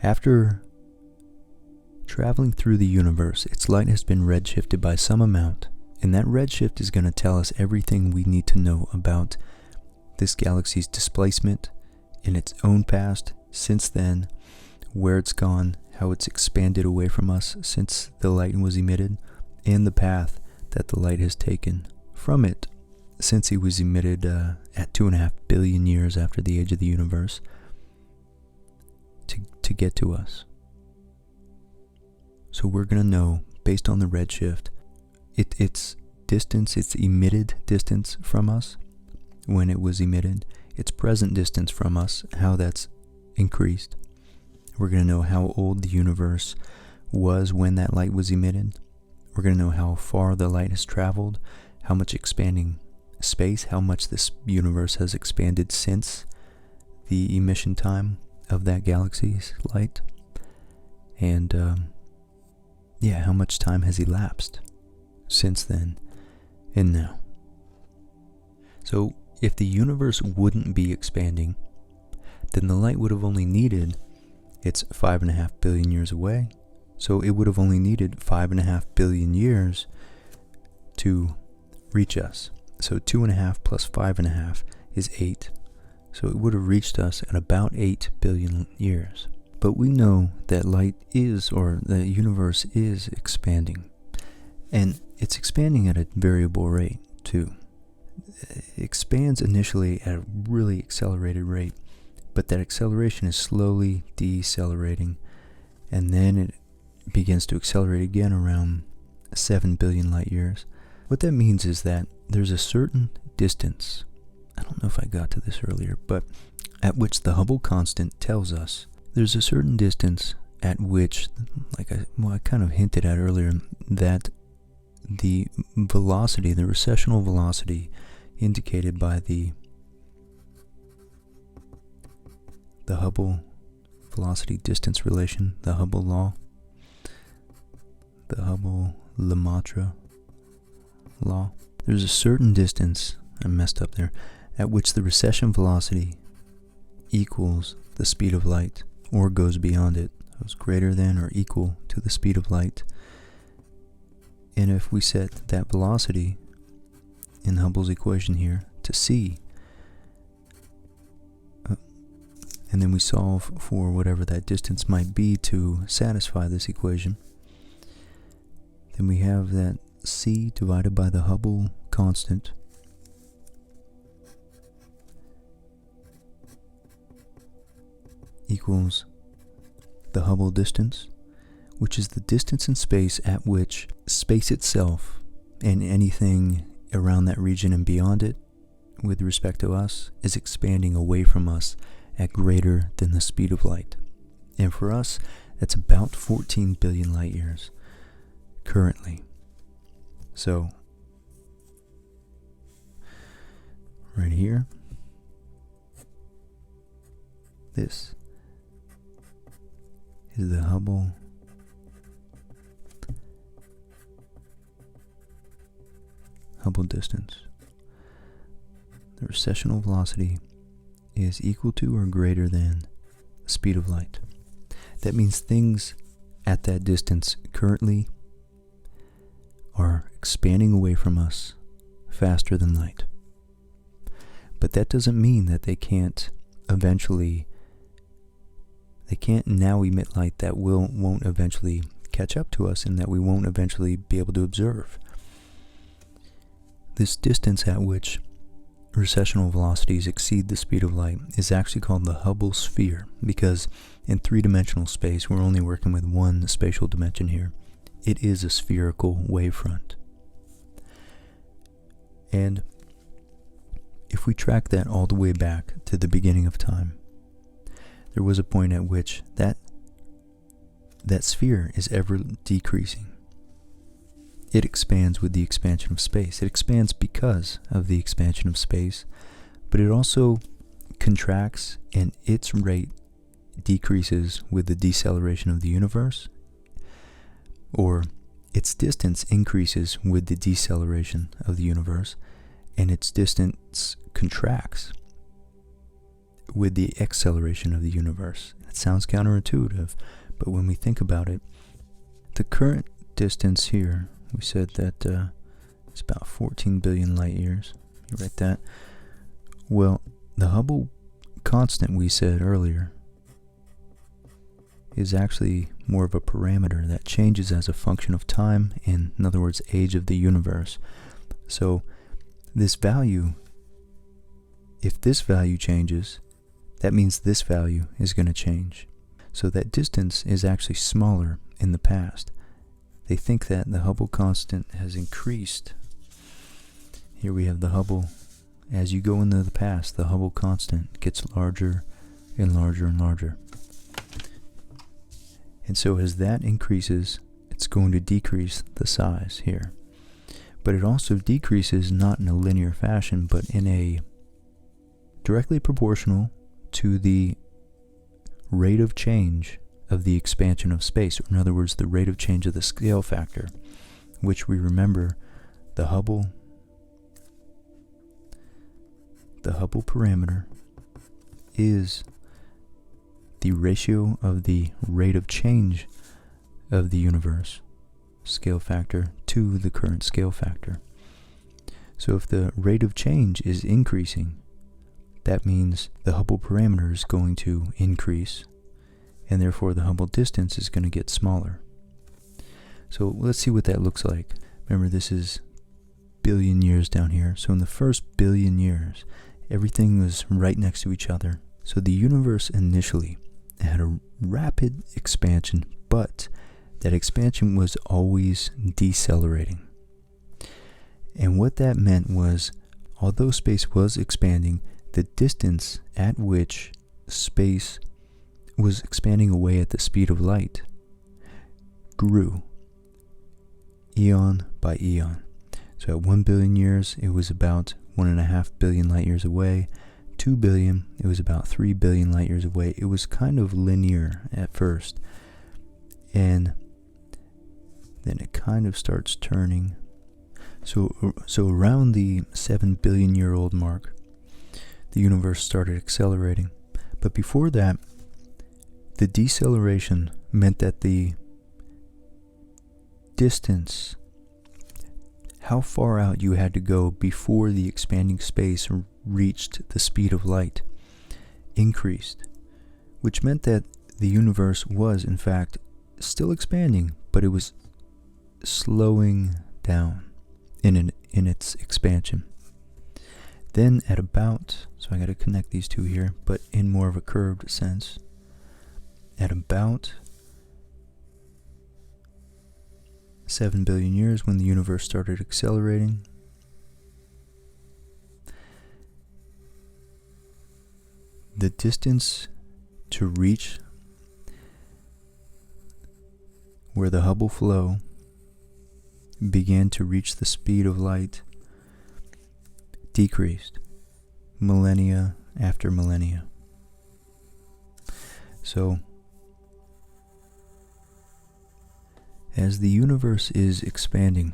After traveling through the universe, its light has been redshifted by some amount, and that redshift is going to tell us everything we need to know about this galaxy's displacement in its own past, since then, where it's gone, how it's expanded away from us since the light was emitted, and the path that the light has taken from it since it was emitted at 2.5 billion years after the age of the universe to get to us. So we're going to know, based on the redshift, its distance, its emitted distance from us when it was emitted, its present distance from us, how that's increased. We're going to know how old the universe was when that light was emitted. We're going to know how far the light has traveled, how much expanding space, how much this universe has expanded since the emission time of that galaxy's light, and how much time has elapsed since then and now. So if the universe wouldn't be expanding, then the light would have only needed, it's 5.5 billion years away, so it would have only needed 5.5 billion years to reach us. So 2.5 plus 5.5 is 8. So it would have reached us at about 8 billion years. But we know that light is, or the universe is, expanding. And it's expanding at a variable rate, too. It expands initially at a really accelerated rate, but that acceleration is slowly decelerating, and then it begins to accelerate again around 7 billion light years. What that means is that there's a certain distance, I don't know if I got to this earlier, but at which the Hubble constant tells us there's a certain distance at which, like I kind of hinted at earlier, that the velocity, the recessional velocity indicated by the Hubble velocity distance relation, the Hubble law, the Hubble-Lemaitre law. There's a certain distance, I messed up there, at which the recession velocity equals the speed of light, or goes beyond it. So it's greater than or equal to the speed of light. And if we set that velocity in Hubble's equation here to c, and then we solve for whatever that distance might be to satisfy this equation, then we have that c divided by the Hubble constant equals the Hubble distance, which is the distance in space at which space itself and anything around that region and beyond it with respect to us is expanding away from us at greater than the speed of light. And for us, that's about 14 billion light years currently. So, right here, this is the Hubble distance. The recessional velocity is equal to or greater than the speed of light. That means things at that distance currently are expanding away from us faster than light. But that doesn't mean that they can't now emit light that won't eventually catch up to us and that we won't eventually be able to observe. This distance at which recessional velocities exceed the speed of light is actually called the Hubble sphere, because in three-dimensional space, we're only working with one spatial dimension here. It is a spherical wavefront. And if we track that all the way back to the beginning of time, there was a point at which that sphere is ever decreasing. It expands with the expansion of space. It expands because of the expansion of space, but it also contracts, and its rate decreases with the deceleration of the universe, or its distance increases with the deceleration of the universe, and its distance contracts with the acceleration of the universe. It sounds counterintuitive, but when we think about it, the current distance here, we said that it's about 14 billion light years. You write that. Well, the Hubble constant we said earlier is actually more of a parameter that changes as a function of time, in other words, age of the universe. So this value, if this value changes, that means this value is going to change. So that distance is actually smaller in the past. They think that the Hubble constant has increased. Here we have the Hubble. As you go into the past, the Hubble constant gets larger and larger and larger. And so as that increases, it's going to decrease the size here. But it also decreases not in a linear fashion, but in a directly proportional to the rate of change of the expansion of space, or in other words, the rate of change of the scale factor, which we remember the Hubble parameter is the ratio of the rate of change of the universe scale factor to the current scale factor. So if the rate of change is increasing, that means the Hubble parameter is going to increase, and therefore the Hubble distance is going to get smaller. So let's see what that looks like. Remember, this is billion years down here. So in the first billion years, everything was right next to each other. So the universe initially had a rapid expansion, but that expansion was always decelerating. And what that meant was, although space was expanding, the distance at which space was expanding away at the speed of light grew eon by eon. So at 1 billion years, it was about 1.5 billion light years away. 2 billion, it was about 3 billion light years away. It was kind of linear at first, and then it kind of starts turning. So around the 7 billion year old mark, the universe started accelerating. But before that, the deceleration meant that the distance, how far out you had to go before the expanding space reached the speed of light, increased. which meant that the universe was, in fact, still expanding, but it was slowing down in its expansion. Then at about, so I got to connect these two here, but in more of a curved sense, at about 7 billion years, when the universe started accelerating, the distance to reach where the Hubble flow began to reach the speed of light decreased millennia after millennia. So, as the universe is expanding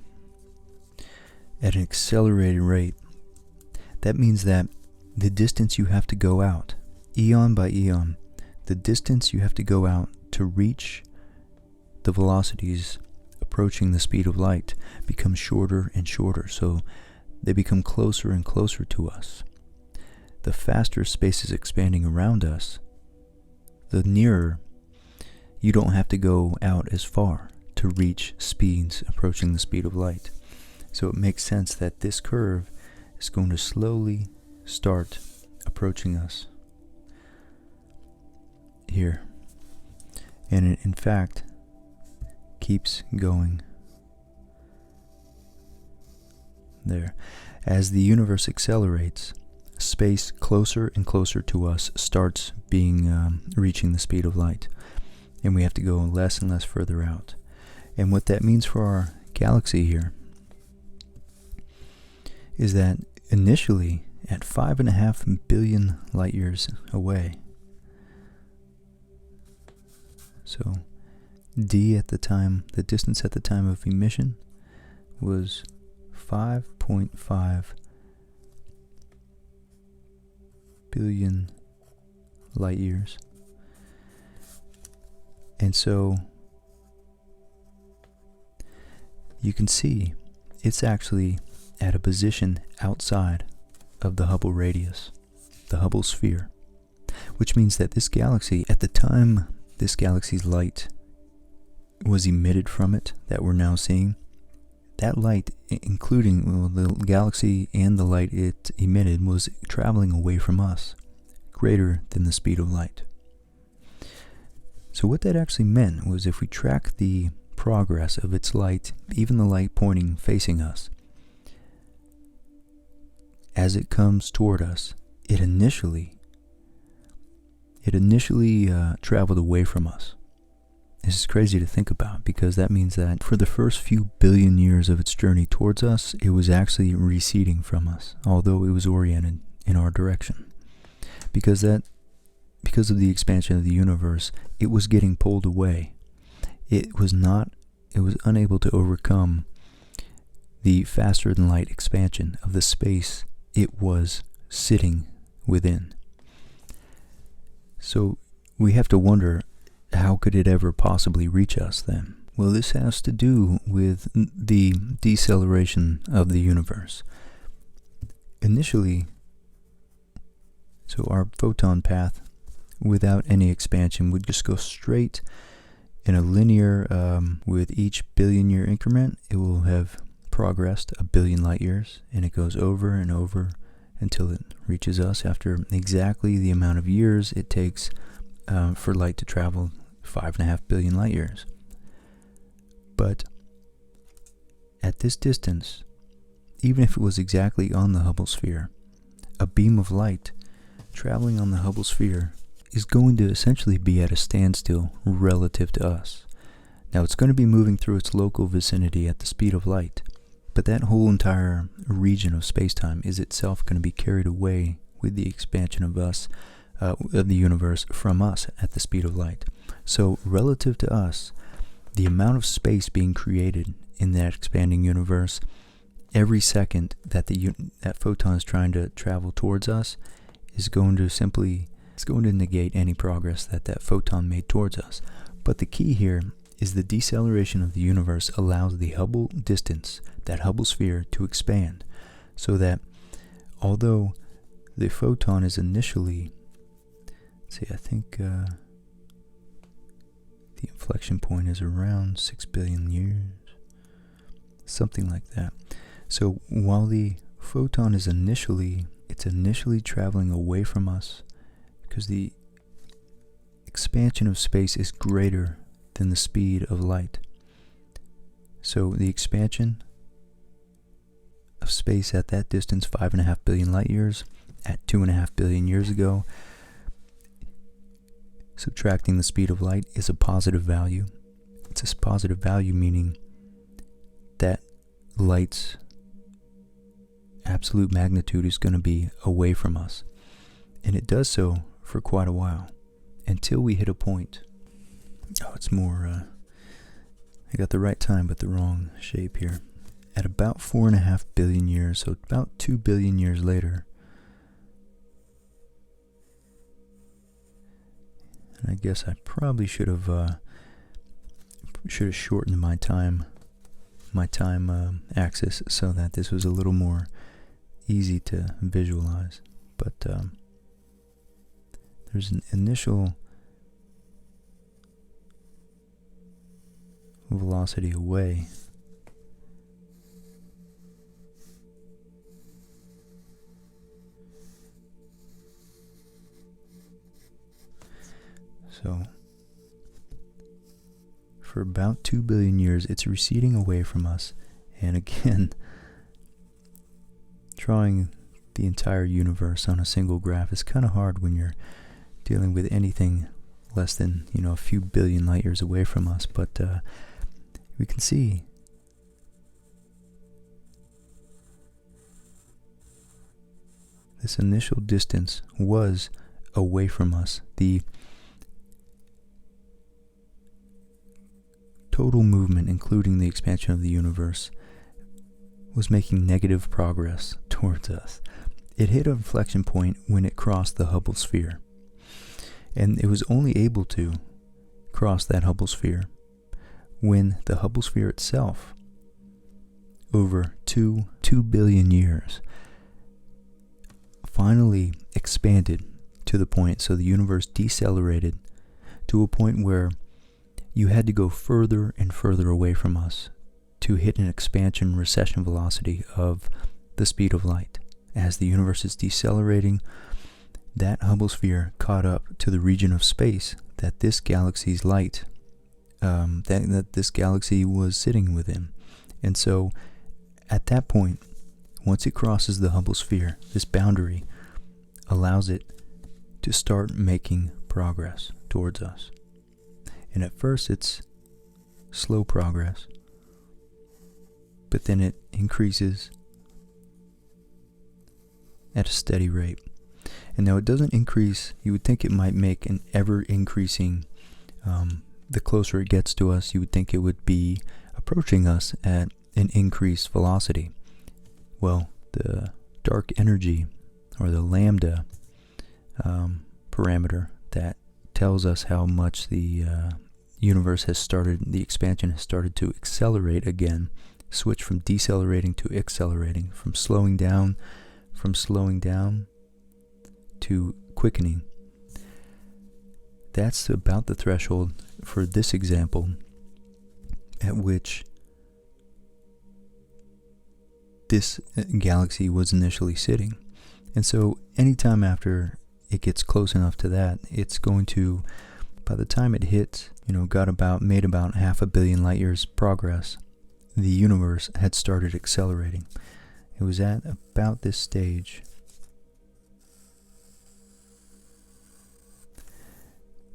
at an accelerated rate, that means that the distance you have to go out, eon by eon, the distance you have to go out to reach the velocities approaching the speed of light becomes shorter and shorter. So they become closer and closer to us. The faster space is expanding around us, the nearer you don't have to go out as far to reach speeds approaching the speed of light. So it makes sense that this curve is going to slowly start approaching us here. And it, in fact, keeps going there. As the universe accelerates, space closer and closer to us starts reaching the speed of light, and we have to go less and less further out. And what that means for our galaxy here is that initially at 5.5 billion light years away, so D at the time, the distance at the time of emission was 5.5 billion light years. And so you can see it's actually at a position outside of the Hubble radius, the Hubble sphere, which means that this galaxy, at the time this galaxy's light was emitted from it that we're now seeing, that light, including the galaxy and the light it emitted, was traveling away from us, greater than the speed of light. So what that actually meant was, if we track the progress of its light, even the light pointing facing us, as it comes toward us, it initially traveled away from us. This is crazy to think about, because that means that for the first few billion years of its journey towards us, it was actually receding from us, although it was oriented in our direction. Because of the expansion of the universe, it was getting pulled away. It was unable to overcome the faster than light expansion of the space it was sitting within. So we have to wonder, how could it ever possibly reach us then? Well, this has to do with the deceleration of the universe. Initially, so our photon path without any expansion would just go straight in a linear, with each billion year increment, it will have progressed 1 billion light years, and it goes over and over until it reaches us after exactly the amount of years it takes for light to travel, 5.5 billion light years. But at this distance, even if it was exactly on the Hubble sphere, a beam of light traveling on the Hubble sphere is going to essentially be at a standstill relative to us. Now, it's going to be moving through its local vicinity at the speed of light, but that whole entire region of spacetime is itself going to be carried away with the expansion of us, of the universe, from us at the speed of light. So relative to us, the amount of space being created in that expanding universe, every second that that photon is trying to travel towards us, is going to negate any progress that photon made towards us. But the key here is the deceleration of the universe allows the Hubble distance, that Hubble sphere, to expand, so that although the photon is initially see, I think the inflection point is around 6 billion years, something like that. So while the photon is initially traveling away from us, because the expansion of space is greater than the speed of light. So the expansion of space at that distance, 5.5 billion light years, at 2.5 billion years ago, subtracting the speed of light is a positive value. It's a positive value, meaning that light's absolute magnitude is going to be away from us. And it does so for quite a while, until we hit a point. Oh, it's more, I got the right time but the wrong shape here. At about 4.5 billion years, so about 2 billion years later, and I guess I probably should have shortened my time axis so that this was a little more easy to visualize. But there's an initial velocity away. So for about 2 billion years, it's receding away from us. And again, drawing the entire universe on a single graph is kind of hard when you're dealing with anything less than, a few billion light years away from us. But we can see this initial distance was away from us. The total movement, including the expansion of the universe, was making negative progress towards us. It hit an inflection point when it crossed the Hubble sphere. And it was only able to cross that Hubble sphere when the Hubble sphere itself, over 2 billion years, finally expanded to the point, so the universe decelerated to a point where you had to go further and further away from us to hit an expansion recession velocity of the speed of light. As the universe is decelerating, that Hubble sphere caught up to the region of space that this galaxy's light, that this galaxy was sitting within. And so at that point, once it crosses the Hubble sphere, this boundary allows it to start making progress towards us. And at first it's slow progress, but then it increases at a steady rate. And now it doesn't increase. You would think it might make an ever increasing, the closer it gets to us, you would think it would be approaching us at an increased velocity. Well, the dark energy, or the lambda parameter that tells us how much the universe has started, the expansion has started to accelerate again, switch from decelerating to accelerating, from slowing down to quickening. That's about the threshold for this example at which this galaxy was initially sitting. And so anytime after it gets close enough to that, it's going to, by the time it hit, made about 500 million light years progress, the universe had started accelerating. It was at about this stage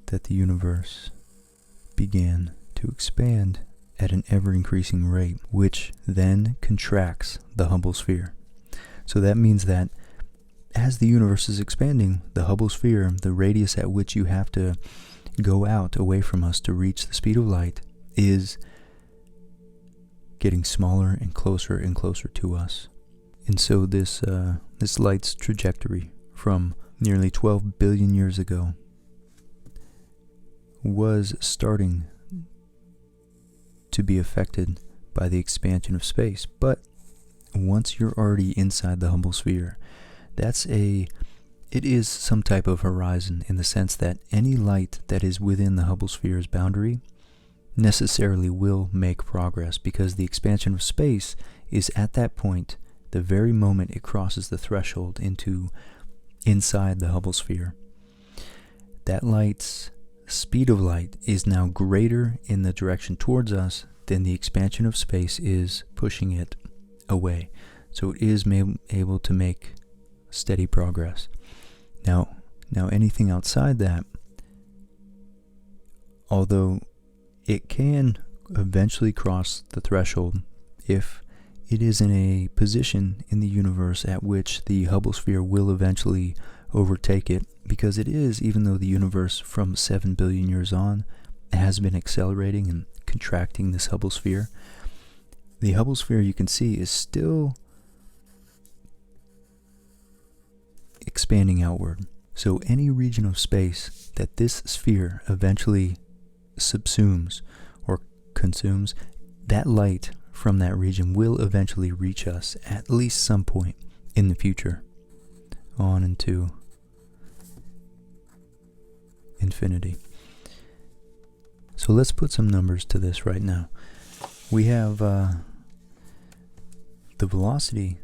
that the universe began to expand at an ever-increasing rate, which then contracts the Hubble sphere. So that means that as the universe is expanding, the Hubble sphere, the radius at which you have to go out away from us to reach the speed of light, is getting smaller and closer to us. And so this light's trajectory from nearly 12 billion years ago was starting to be affected by the expansion of space. But once you're already inside the Hubble sphere, that's a it is some type of horizon in the sense that any light that is within the Hubble sphere's boundary necessarily will make progress, because the expansion of space is at that point, the very moment it crosses the threshold into inside the Hubble sphere. That light's speed of light is now greater in the direction towards us than the expansion of space is pushing it away. So it is able to make steady progress. Now anything outside that, although it can eventually cross the threshold if it is in a position in the universe at which the Hubble sphere will eventually overtake it, because it is, even though the universe from 7 billion years on has been accelerating and contracting this Hubble sphere, the Hubble sphere, you can see, is still expanding outward. So any region of space that this sphere eventually subsumes or consumes, that light from that region will eventually reach us at least some point in the future, on into infinity. So let's put some numbers to this right now. We have the velocity,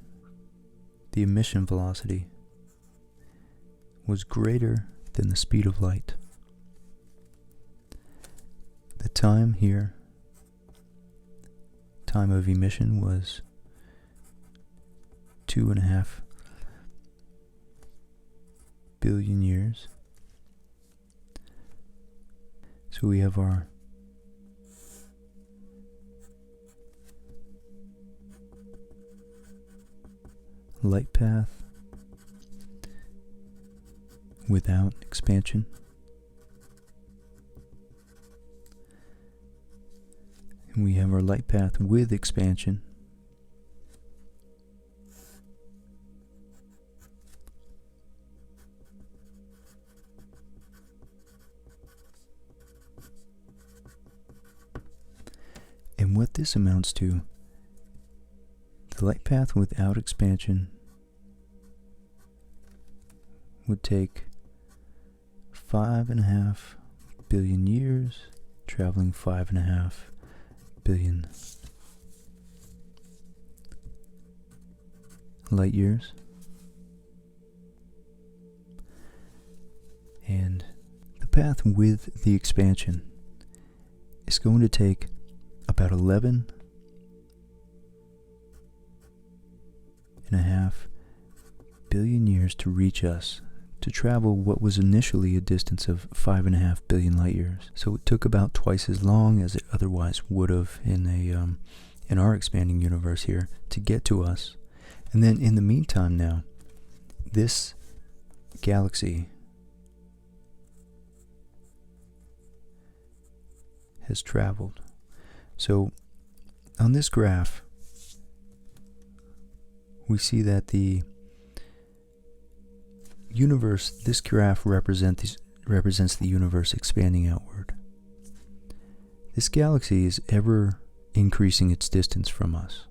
the emission velocity, was greater than the speed of light. The time here, time of emission, was 2.5 billion years. So we have our light path without expansion, and we have our light path with expansion. And what this amounts to, the light path without expansion would take 5.5 billion years, traveling 5.5 billion light years. And the path with the expansion is going to take about 11.5 billion years to reach us, to travel what was initially a distance of 5.5 billion light years. So it took about twice as long as it otherwise would have in our expanding universe here to get to us. And then in the meantime now, this galaxy has traveled. So on this graph, we see that the universe, this graph represents the universe expanding outward. This galaxy is ever increasing its distance from us.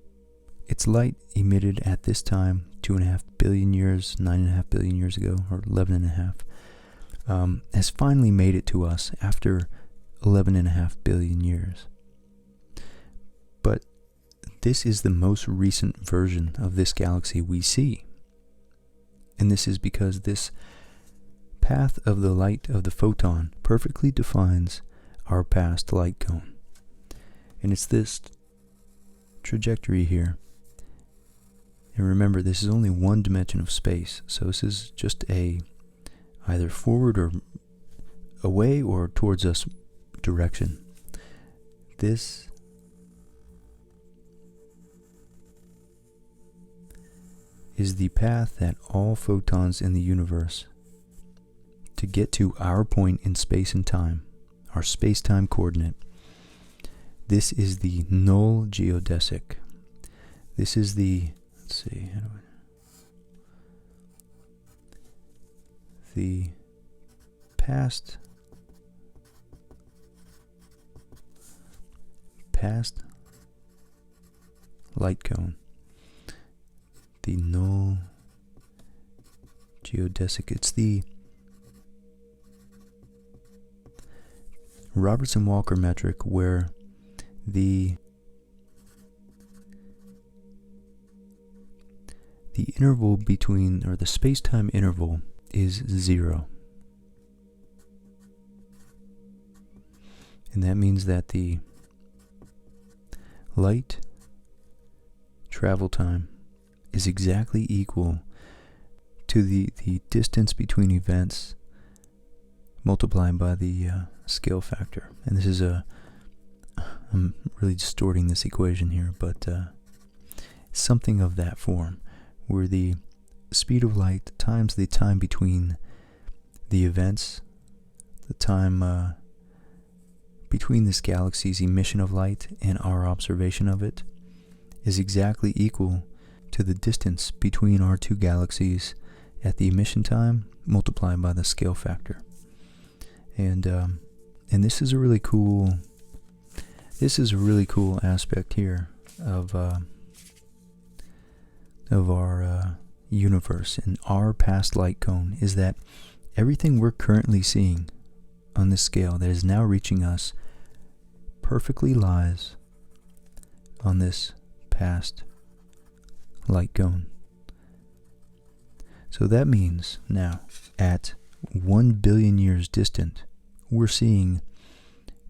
Its light emitted at this time, 2.5 billion years, 9.5 billion years ago, or 11.5, has finally made it to us after 11.5 billion years. But this is the most recent version of this galaxy we see. And this is because this path of the light of the photon perfectly defines our past light cone. And it's this trajectory here. And remember, this is only one dimension of space, so this is just a either forward or away or towards us direction. This is the path that all photons in the universe, to get to our point in space and time, our space-time coordinate. This is the null geodesic. This is the, let's see, the past light cone. The null geodesic. It's the Robertson-Walker metric, where the interval between, or the space-time interval, is 0. And that means that the light travel time is exactly equal to the distance between events multiplied by the scale factor. And this is I'm really distorting this equation here, but something of that form, where the speed of light times the time between the events, the time between this galaxy's emission of light and our observation of it, is exactly equal to the distance between our two galaxies at the emission time multiplied by the scale factor. And this is a really cool aspect here of our universe and our past light cone, is that everything we're currently seeing on this scale that is now reaching us perfectly lies on this past light cone. So that means now, at 1 billion years distant, we're seeing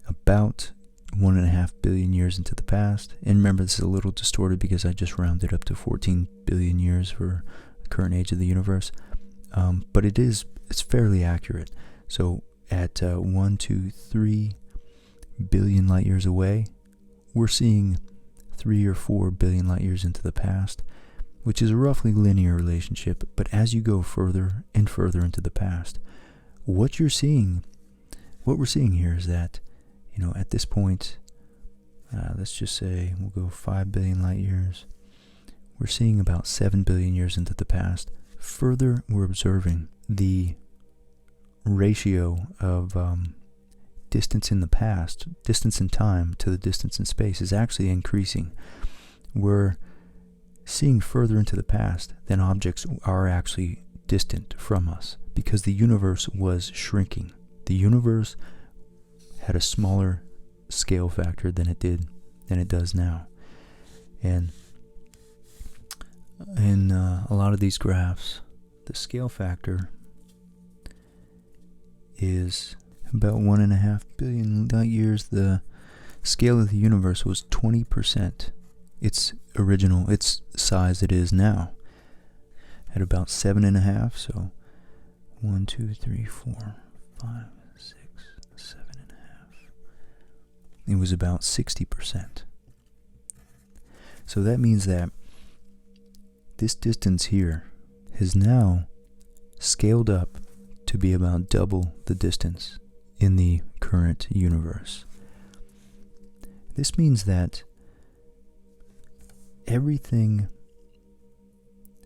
about 1.5 billion years into the past. And remember, this is a little distorted because I just rounded up to 14 billion years for the current age of the universe. But it's fairly accurate. So at 1, 2, 3 billion light years away, we're seeing 3 or 4 billion light years into the past, which is a roughly linear relationship. But as you go further and further into the past, what we're seeing here is that, at this point, let's just say we'll go 5 billion light years. We're seeing about 7 billion years into the past. Further, we're observing the ratio of distance in the past, distance in time to the distance in space, is actually increasing. We're seeing further into the past than objects are actually distant from us, because the universe was shrinking. The universe had a smaller scale factor than it does now. And in a lot of these graphs, the scale factor is about 1.5 billion light years. The scale of the universe was 20% its size it is now, at about 7.5. So 1, 2, 3, 4, 5, 6, 7.5. It was about 60%. So that means that this distance here has now scaled up to be about double the distance in the current universe. This means that everything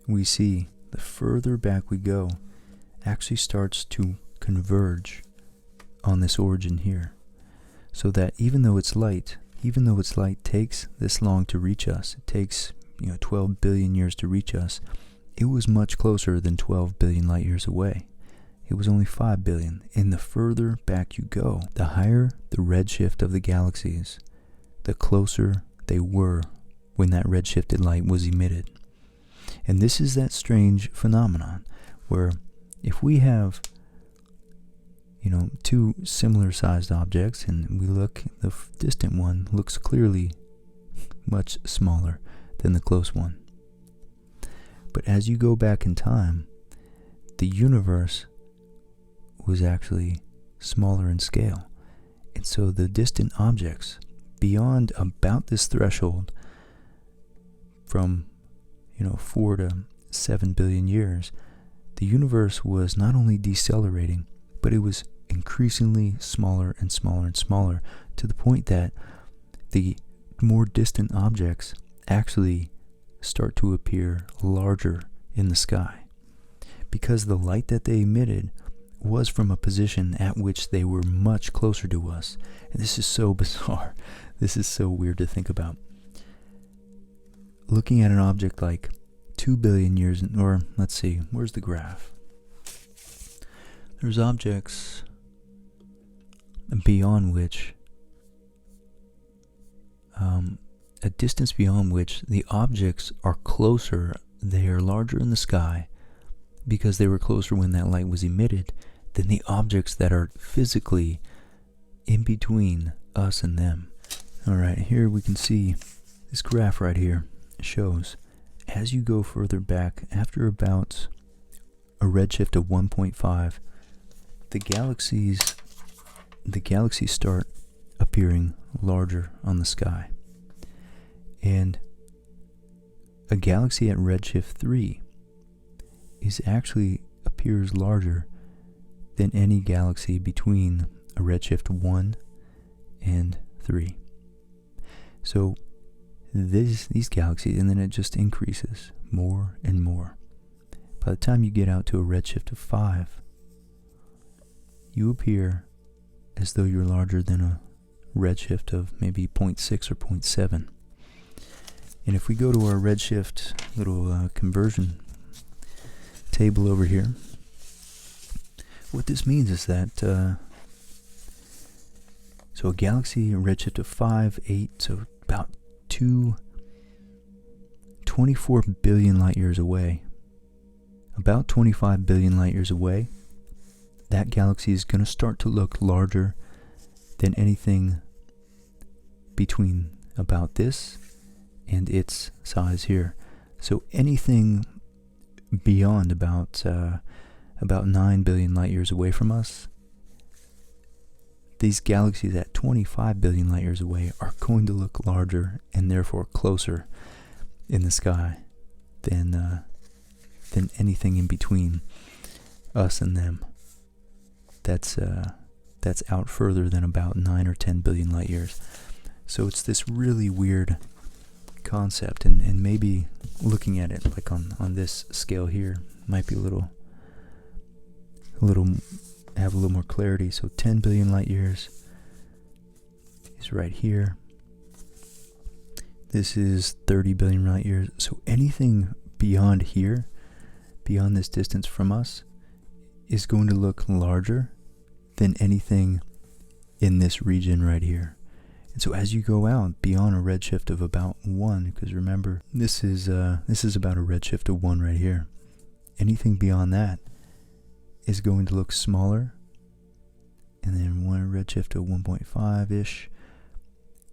we see, the further back we go, actually starts to converge on this origin here. So that even though its light takes this long to reach us, it takes 12 billion years to reach us, it was much closer than 12 billion light years away. It was only 5 billion. And the further back you go, the higher the redshift of the galaxies, the closer they were when that redshifted light was emitted. And this is that strange phenomenon where if we have two similar sized objects and we look, the distant one looks clearly much smaller than the close one. But as you go back in time, the universe was actually smaller in scale. And so the distant objects beyond about this threshold from 4 to 7 billion years, the universe was not only decelerating, but it was increasingly smaller and smaller and smaller, to the point that the more distant objects actually start to appear larger in the sky, because the light that they emitted was from a position at which they were much closer to us. And this is so bizarre. This is so weird to think about. Looking at an object like 2 billion years, or let's see, where's the graph? there's objects beyond which, a distance beyond which the objects are closer, they are larger in the sky because they were closer when that light was emitted than the objects that are physically in between us and them. Alright, here we can see this graph right here shows as you go further back, after about a redshift of 1.5, the galaxies start appearing larger on the sky. And a galaxy at redshift 3 appears larger than any galaxy between a redshift 1 and 3. So these galaxies, and then it just increases more and more. By the time you get out to a redshift of 5, you appear as though you're larger than a redshift of maybe 0.6 or 0.7. And if we go to our redshift little conversion table over here, what this means is that so a galaxy, a redshift of 5, 8, so about 24 billion light years away, about 25 billion light years away, that galaxy is going to start to look larger than anything between about this and its size here. So anything beyond about 9 billion light years away from us, these galaxies at 25 billion light years away are going to look larger and therefore closer in the sky than anything in between us and them. That's out further than about 9 or 10 billion light years. So it's this really weird concept, and maybe looking at it like on this scale here might be have a little more clarity. So 10 billion light years is right here. This is 30 billion light years. So anything beyond here, beyond this distance from us, is going to look larger than anything in this region right here. And so as you go out beyond a redshift of about 1, because remember, this is about a redshift of 1 right here. Anything beyond that is going to look smaller, and then one redshift of 1.5-ish.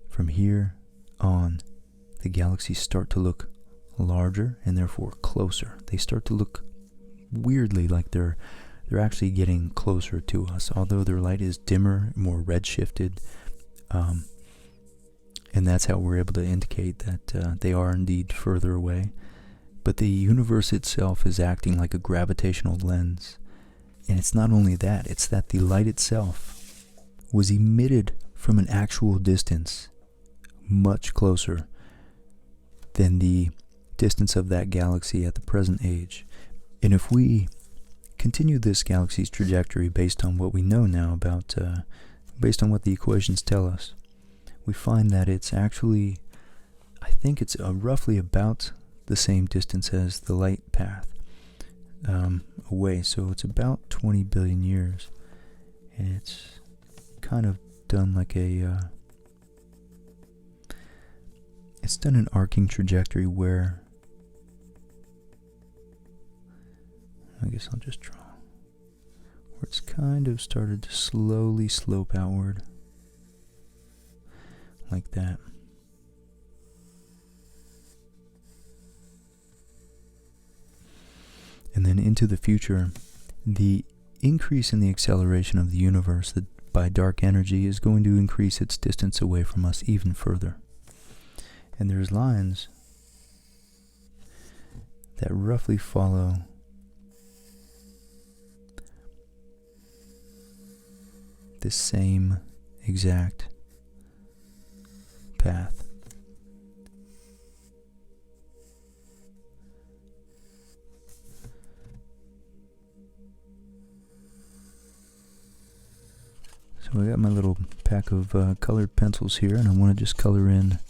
From here on, the galaxies start to look larger and therefore closer. They start to look weirdly like they're actually getting closer to us, although their light is dimmer, more redshifted, and that's how we're able to indicate that they are indeed further away. But the universe itself is acting like a gravitational lens. And it's not only that, it's that the light itself was emitted from an actual distance much closer than the distance of that galaxy at the present age. And if we continue this galaxy's trajectory based on what we know now about, based on what the equations tell us, we find that it's actually, I think it's roughly about the same distance as the light path away. So it's about 20 billion years, and it's kind of done like it's done an arcing trajectory where, I guess I'll just draw, where it's kind of started to slowly slope outward like that. And then into the future, the increase in the acceleration of the universe by dark energy is going to increase its distance away from us even further. And there's lines that roughly follow this same exact path. So I got my little pack of colored pencils here, and I want to just color in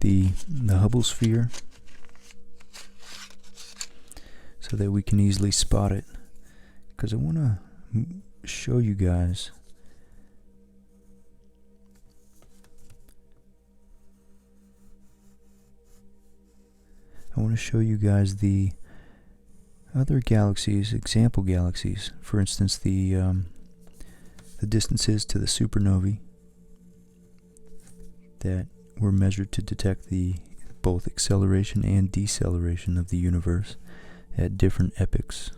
the Hubble sphere so that we can easily spot it because I want to show you guys the other galaxies, example galaxies. For instance, the distances to the supernovae that were measured to detect the both acceleration and deceleration of the universe at different epochs,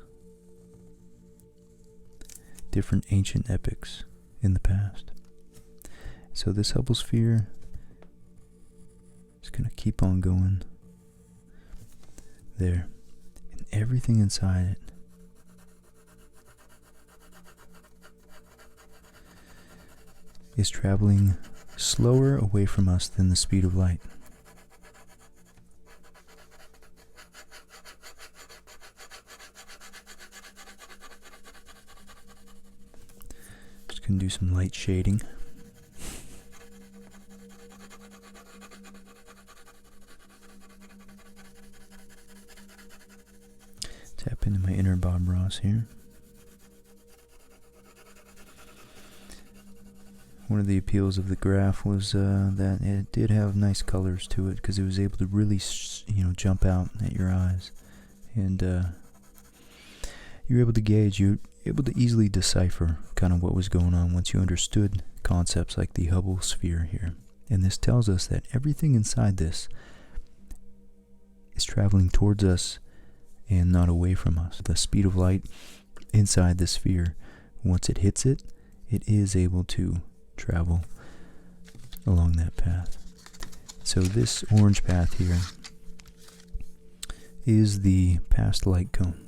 different ancient epochs in the past. So this Hubble sphere is going to keep on going there, and everything inside it is traveling slower away from us than the speed of light. Just gonna do some light shading. Tap into my inner Bob Ross here. One of the appeals of the graph was that it did have nice colors to it, because it was able to really, jump out at your eyes, and you were able to gauge, you were able to easily decipher kind of what was going on once you understood concepts like the Hubble sphere here. And this tells us that everything inside this is traveling towards us and not away from us. The speed of light inside the sphere, once it hits it, it is able to travel along that path. So this orange path here is the past light cone.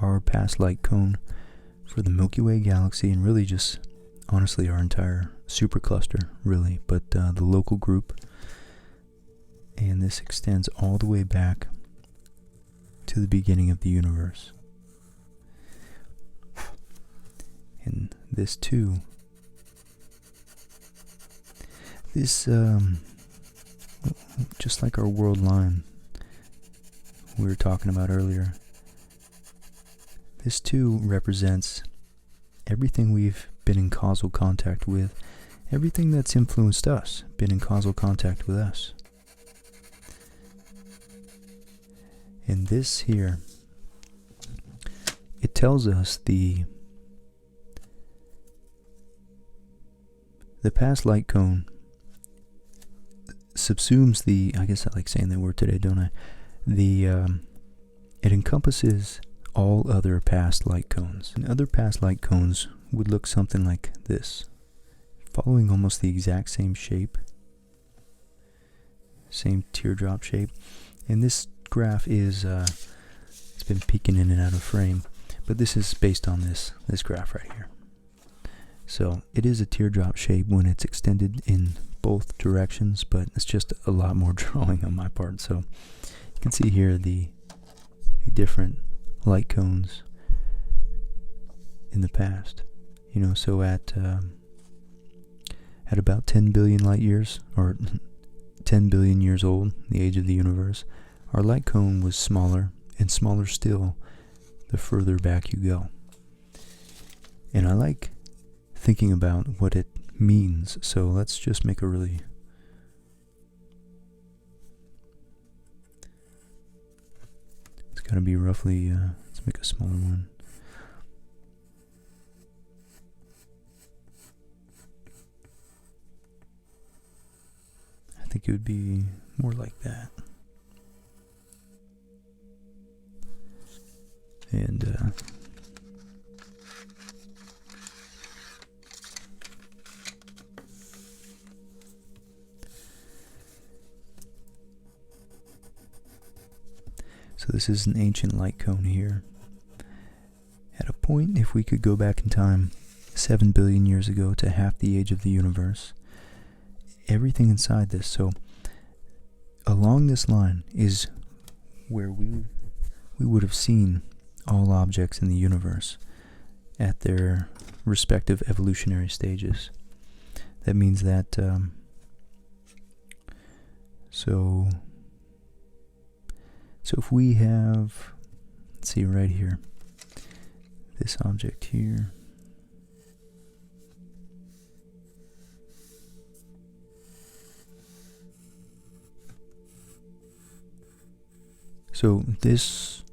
Our past light cone for the Milky Way galaxy, and really just honestly our entire supercluster, really, but the local group. And this extends all the way back to the beginning of the universe. And this too, this just like our world line we were talking about earlier, this too represents everything we've been in causal contact with, everything that's influenced us, been in causal contact with us. And this here, it tells us the past light cone subsumes the, I guess I like saying that word today, don't I? It encompasses all other past light cones. And other past light cones would look something like this, following almost the exact same shape, same teardrop shape. And this graph is, it's been peeking in and out of frame, but this is based on this graph right here. So it is a teardrop shape when it's extended in both directions, but it's just a lot more drawing on my part. So you can see here the different light cones in the past. So at about 10 billion light years, or 10 billion years old, the age of the universe, our light cone was smaller, and smaller still the further back you go. And I like thinking about what it means, so let's just make a really it's got to be roughly let's make a smaller one. I think it would be more like that. And so this is an ancient light cone here. At a point, if we could go back in time 7 billion years ago to half the age of the universe, everything inside this, so along this line is where we would have seen all objects in the universe at their respective evolutionary stages. That means that so if we have, let's see right here, this object here. So this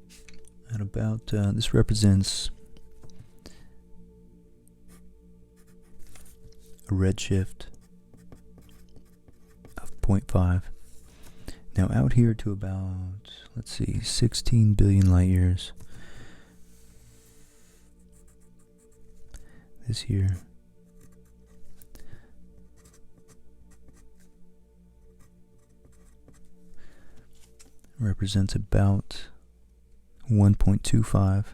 at about this represents a redshift of 0.5. Now out here to about, let's see, 16 billion light years. This here represents about 1.25.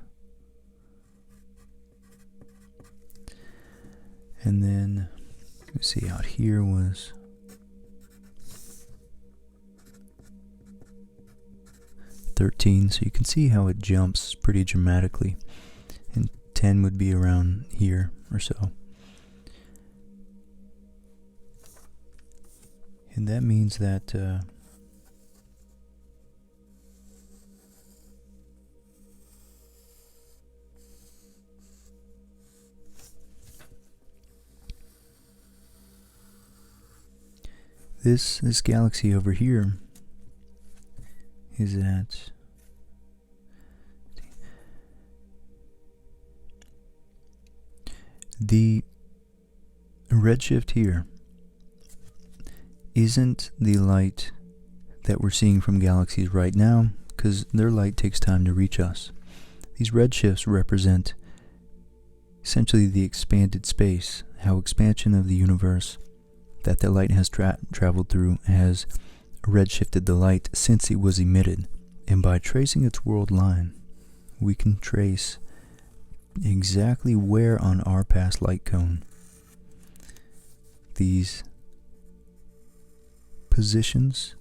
And then, let's see, out here was 13, so you can see how it jumps pretty dramatically. And 10 would be around here or so. And that means that this galaxy over here is at the redshift here isn't the light that we're seeing from galaxies right now, because their light takes time to reach us. These redshifts represent essentially the expanded space, how expansion of the universe that the light has traveled through has redshifted the light since it was emitted. And by tracing its world line, we can trace exactly where on our past light cone these positions,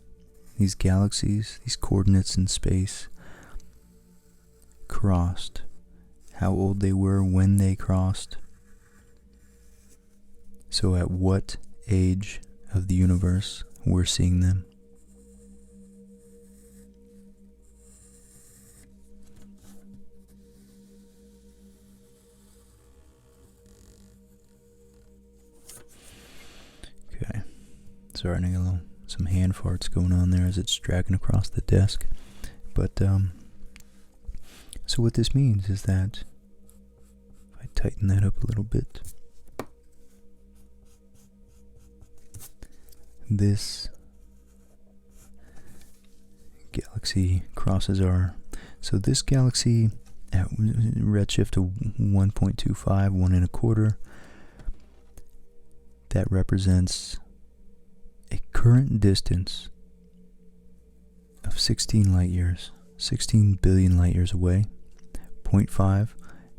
these galaxies, these coordinates in space crossed, how old they were when they crossed. So at what age of the universe we're seeing them. Okay, sorry, I got some hand farts going on there as it's dragging across the desk. But so what this means is that if I tighten that up a little bit, this galaxy crosses our, so this galaxy at redshift of 1.25, 1.25, that represents a current distance of 16 light years, 16 billion light years away. 0.5,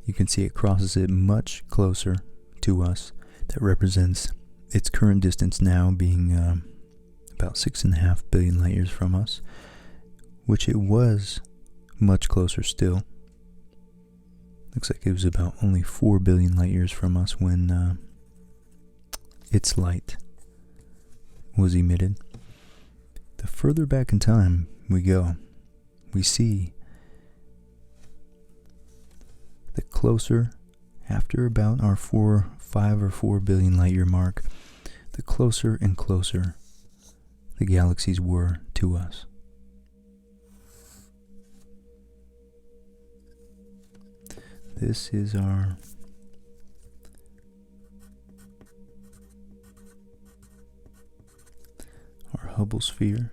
you can see it crosses it much closer to us. That represents its current distance now being about 6.5 billion light years from us, which it was much closer still. Looks like it was about only 4 billion light years from us when its light was emitted. The further back in time we go, we see the closer, after about our 5 or 4 billion light year mark, the closer and closer the galaxies were to us. This is our Hubble sphere.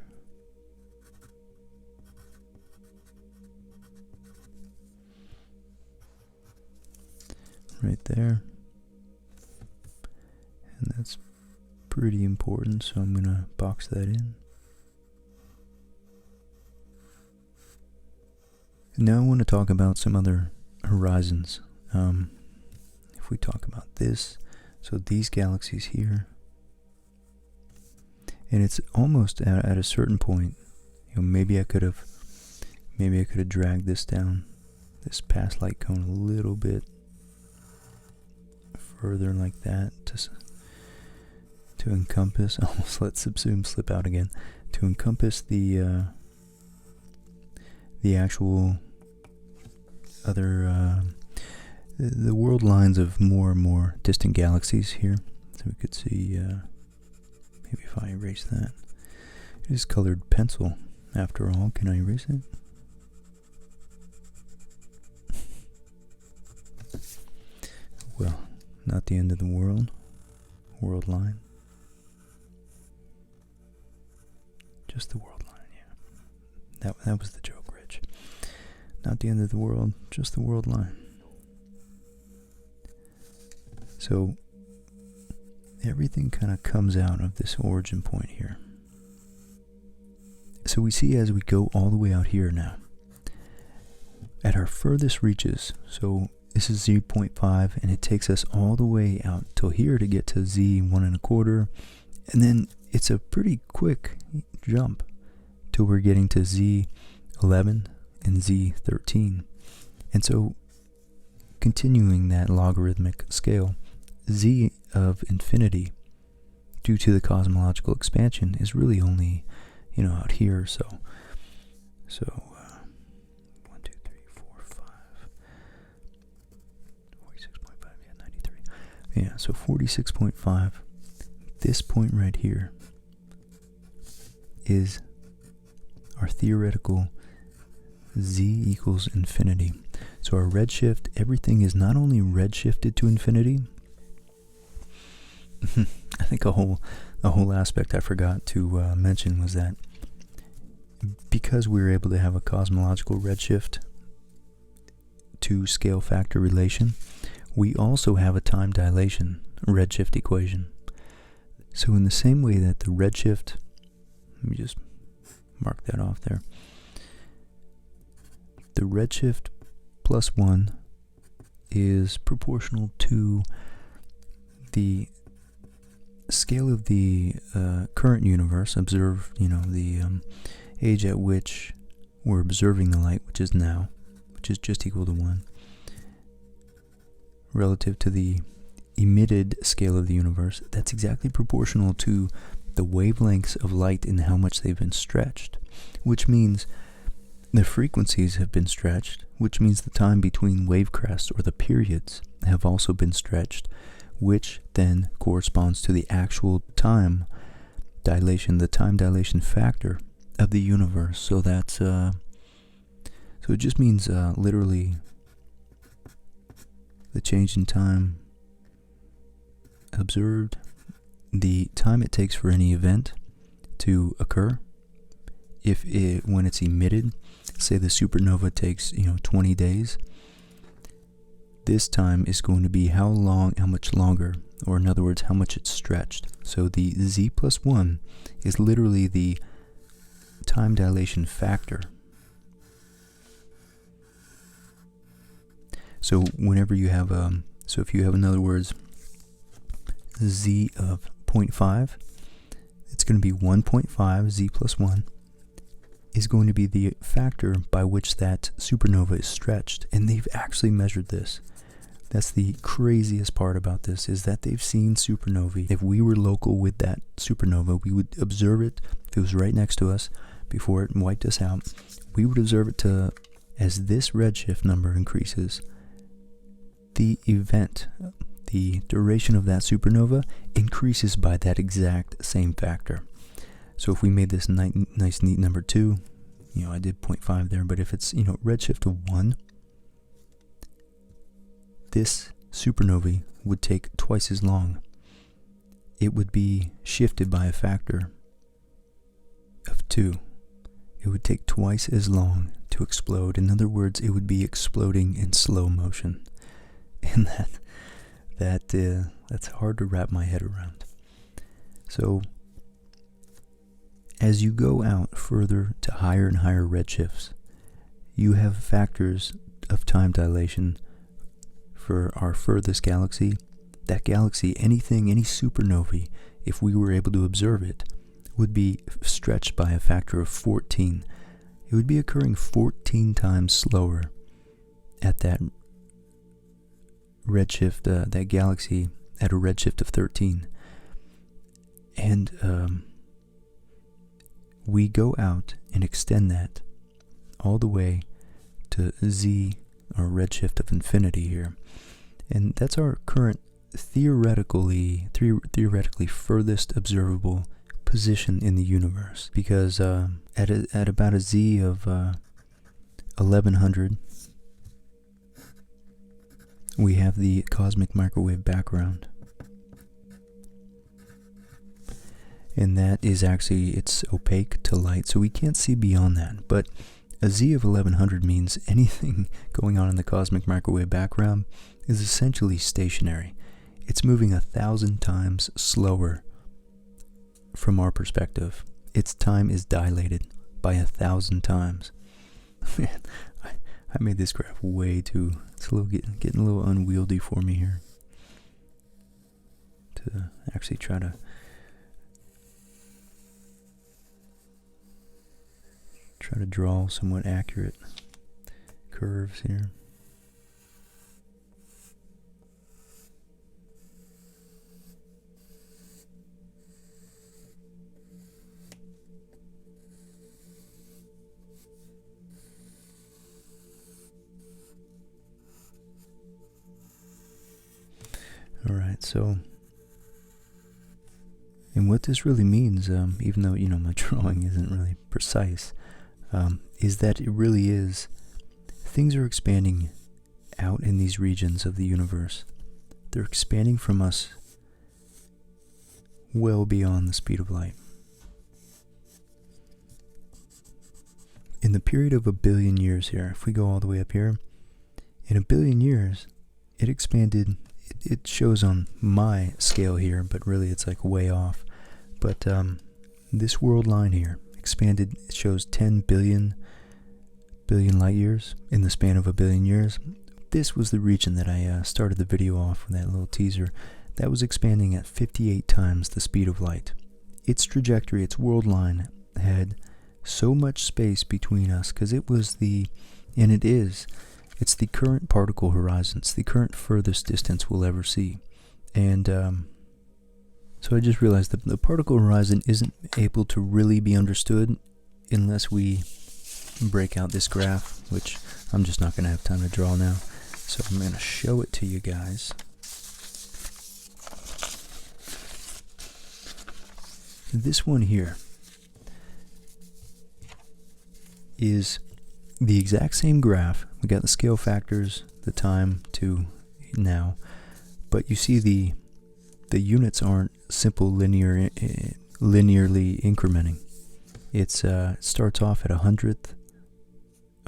Right there. And that's pretty important, so I'm gonna box that in. Now I want to talk about some other horizons. If we talk about this, so these galaxies here, and it's almost at a certain point, maybe I could have dragged this down, this past light cone, a little bit further like that to encompass, almost let subsume slip out again, to encompass the actual other the world lines of more and more distant galaxies here. So we could see, maybe if I erase that. It is colored pencil, after all. Can I erase it? Well, not the end of the world. World line. Just the world line, yeah. That was the joke, Rich. Not the end of the world, just the world line. So, everything kind of comes out of this origin point here. So we see as we go all the way out here now, at our furthest reaches, so this is z.5, and it takes us all the way out till here to get to z 1.25, and then it's a pretty quick jump till we're getting to z11 and z13. And so, continuing that logarithmic scale, z of infinity, due to the cosmological expansion, is really only, out here. So 1, 2, 3, 4, 5, 46.5, yeah, 93. Yeah, so 46.5. This point right here is our theoretical z equals infinity. So our redshift, everything is not only redshifted to infinity. I think a whole aspect I forgot to mention was that because we were able to have a cosmological redshift to scale factor relation, we also have a time dilation redshift equation. So in the same way that the redshift, let me just mark that off there, the redshift plus 1 is proportional to the scale of the current universe. Observe, the age at which we're observing the light, which is now, which is just equal to 1, relative to the emitted scale of the universe. That's exactly proportional to the wavelengths of light and how much they've been stretched, which means the frequencies have been stretched, which means the time between wave crests, or the periods, have also been stretched, which then corresponds to the actual time dilation, the time dilation factor of the universe. So that's so it just means literally the change in time observed, the time it takes for any event to occur. When it's emitted, say the supernova takes 20 days. This time is going to be how much longer, or in other words, how much it's stretched. So the z plus 1 is literally the time dilation factor. So whenever you have, so if you have, in other words, z of 0.5, it's going to be 1.5, z plus 1, is going to be the factor by which that supernova is stretched. And they've actually measured this. That's the craziest part about this, is that they've seen supernovae. If we were local with that supernova, we would observe it. If it was right next to us before it wiped us out, we would observe it as this redshift number increases, the event, the duration of that supernova increases by that exact same factor. So if we made this nice neat number 2, I did 0.5 there, but if it's, redshift of 1, this supernovae would take twice as long. It would be shifted by a factor of 2. It would take twice as long to explode. In other words, it would be exploding in slow motion. And that's hard to wrap my head around. So as you go out further to higher and higher redshifts, you have factors of time dilation. For our furthest galaxy, that galaxy, any supernovae, if we were able to observe it, would be stretched by a factor of 14. It would be occurring 14 times slower at that redshift, that galaxy at a redshift of 13. And we go out and extend that all the way to z our redshift of infinity here. And that's our current theoretically furthest observable position in the universe, because at about a z of 1100, we have the cosmic microwave background, and that is actually, it's opaque to light, so we can't see beyond that. But a z of 1100 means anything going on in the cosmic microwave background is essentially stationary. It's moving 1,000 times slower from our perspective. Its time is dilated by 1,000 times. Man, I made this graph way too, it's a little getting a little unwieldy for me here to actually try to draw somewhat accurate curves here. Alright, so, and what this really means, even though, my drawing isn't really precise, is that it really is, things are expanding out in these regions of the universe. They're expanding from us well beyond the speed of light. In the period of 1 billion years here, if we go all the way up here, in 1 billion years, it expanded. It shows on my scale here, but really it's like way off. But this world line here expanded. It shows 10 billion light years in the span of 1 billion years. This was the region that I started the video off with, that little teaser. That was expanding at 58 times the speed of light. Its trajectory, its world line, had so much space between us, because it was it's the current particle horizon. It's the current furthest distance we'll ever see. And so I just realized that the particle horizon isn't able to really be understood unless we break out this graph, which I'm just not going to have time to draw now. So I'm going to show it to you guys. This one here is the exact same graph. We got the scale factors, the time to now, but you see the units aren't simple linearly incrementing. It starts off at 100th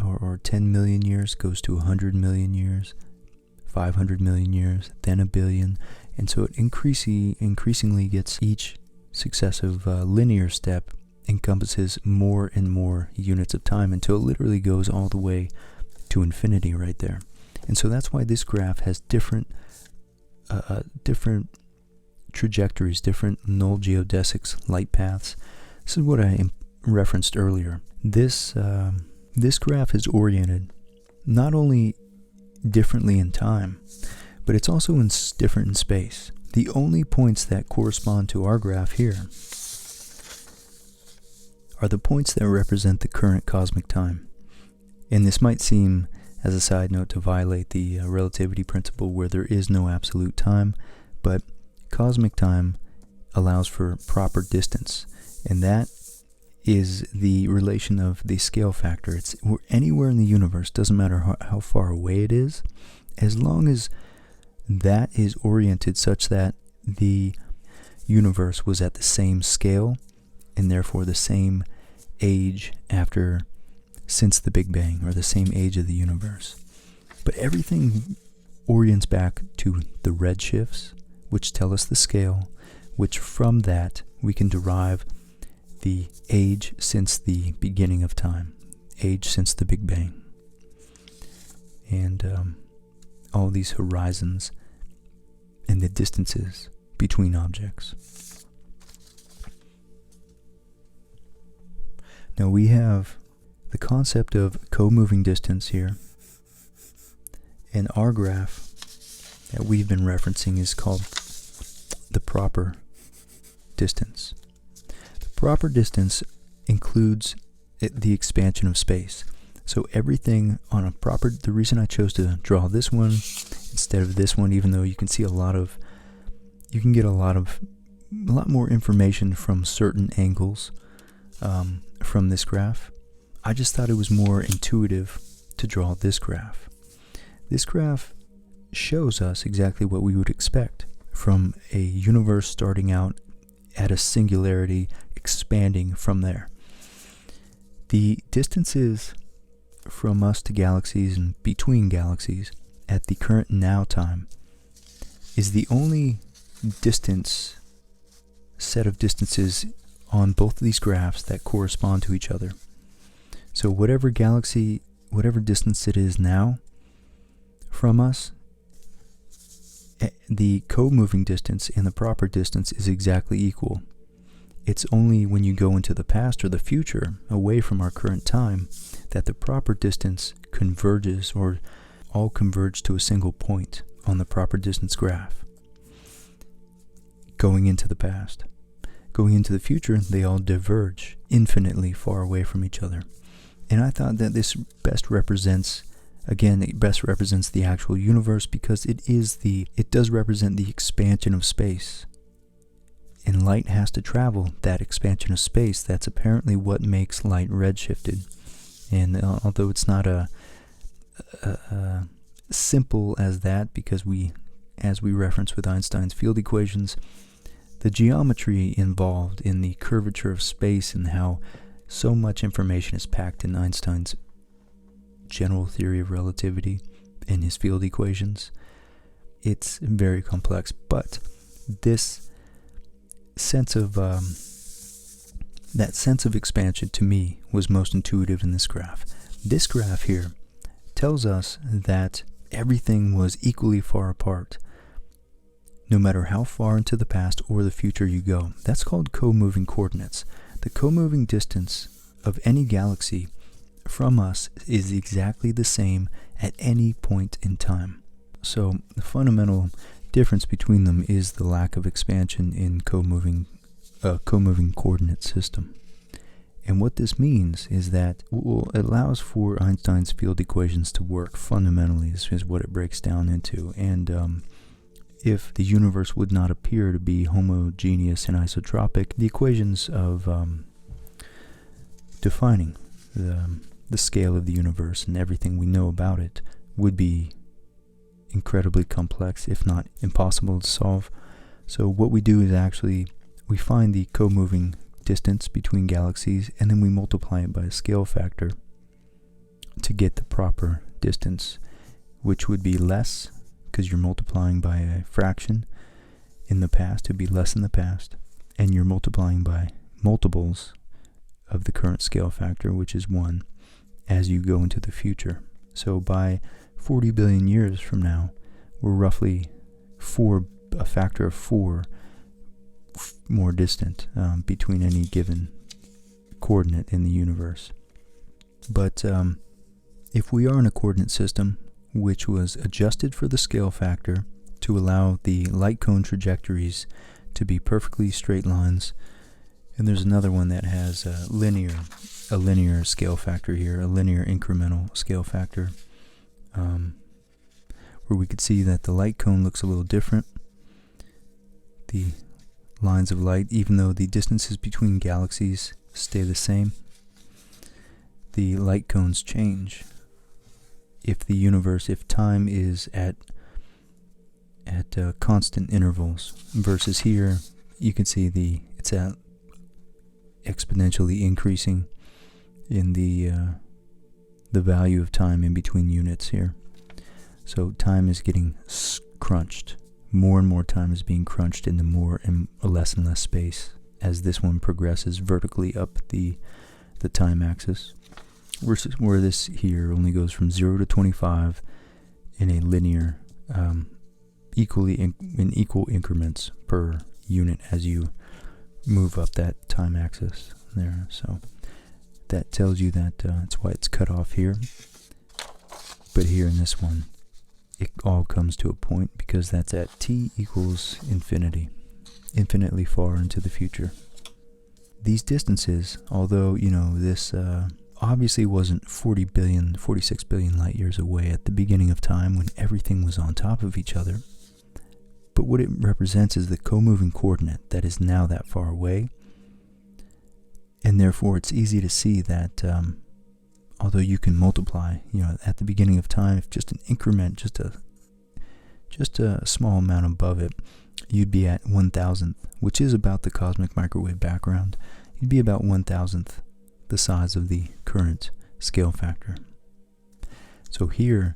or 10 million years, goes to 100 million years, 500 million years, then 1 billion, and so it increasingly gets, each successive linear step encompasses more and more units of time until it literally goes all the way to infinity right there. And so that's why this graph has different trajectories, different null geodesics, light paths. This is what I referenced earlier. This graph is oriented not only differently in time, but it's also different in space. The only points that correspond to our graph here are the points that represent the current cosmic time. And this might seem, as a side note, to violate the relativity principle where there is no absolute time, but cosmic time allows for proper distance, and that is the relation of the scale factor. It's anywhere in the universe, doesn't matter how far away it is, as long as that is oriented such that the universe was at the same scale and therefore the same age since the Big Bang, or the same age of the universe. But everything orients back to the redshifts, which tell us the scale, which from that we can derive the age since the beginning of time, age since the Big Bang. And all these horizons and the distances between objects. Now we have the concept of co-moving distance here, and our graph that we've been referencing is called the proper distance. The proper distance includes the expansion of space. So everything on a proper, the reason I chose to draw this one instead of this one, even though you can see you can get a lot more information from certain angles from this graph. I just thought it was more intuitive to draw this graph. This graph shows us exactly what we would expect from a universe starting out at a singularity, expanding from there. The distances from us to galaxies and between galaxies at the current now time is the only set of distances on both of these graphs that correspond to each other. So whatever galaxy, whatever distance it is now from us, the co-moving distance and the proper distance is exactly equal. It's only when you go into the past or the future, away from our current time, that the proper distance converges, or all converge to a single point on the proper distance graph. Going into the past. Going into the future, they all diverge infinitely far away from each other. And I thought that this best represents the actual universe, because it does represent the expansion of space. And light has to travel that expansion of space. That's apparently what makes light redshifted. And although it's not a simple as that, because as we reference with Einstein's field equations, the geometry involved in the curvature of space and how so much information is packed in Einstein's general theory of relativity and his field equations, it's very complex. But this sense of that sense of expansion to me was most intuitive in this graph. This graph here tells us that everything was equally far apart, no matter how far into the past or the future you go. That's called co-moving coordinates. The co-moving distance of any galaxy from us is exactly the same at any point in time. So the fundamental difference between them is the lack of expansion in co-moving coordinate system. And what this means is that it allows for Einstein's field equations to work fundamentally, is what it breaks down into. And if the universe would not appear to be homogeneous and isotropic, the equations of defining the scale of the universe and everything we know about it would be incredibly complex, if not impossible to solve. So what we do is we find the co-moving distance between galaxies, and then we multiply it by a scale factor to get the proper distance, which would be less, because you're multiplying by a fraction in the past. It would be less in the past, and you're multiplying by multiples of the current scale factor, which is 1, as you go into the future. So by 40 billion years from now, we're roughly a factor of 4 more distant between any given coordinate in the universe. But if we are in a coordinate system which was adjusted for the scale factor to allow the light cone trajectories to be perfectly straight lines, and there's another one that has a linear scale factor here, a linear incremental scale factor, where we could see that the light cone looks a little different. The lines of light, even though the distances between galaxies stay the same, the light cones change if time is at constant intervals, versus here you can see it's at exponentially increasing in the value of time in between units here. So time is getting crunched. More and more time is being crunched into more and less space as this one progresses vertically up the time axis, where this here only goes from 0 to 25 in a linear, in equal increments per unit as you move up that time axis there. So that tells you that that's why it's cut off here. But here in this one, it all comes to a point because that's at t equals infinity, infinitely far into the future. These distances, although this obviously wasn't 46 billion light years away at the beginning of time when everything was on top of each other. But what it represents is the co-moving coordinate that is now that far away. And therefore it's easy to see that although you can multiply, at the beginning of time, if just an increment, just a small amount above it, you'd be at 1,000th, which is about the cosmic microwave background. You'd be about 1,000th the size of the current scale factor. So here,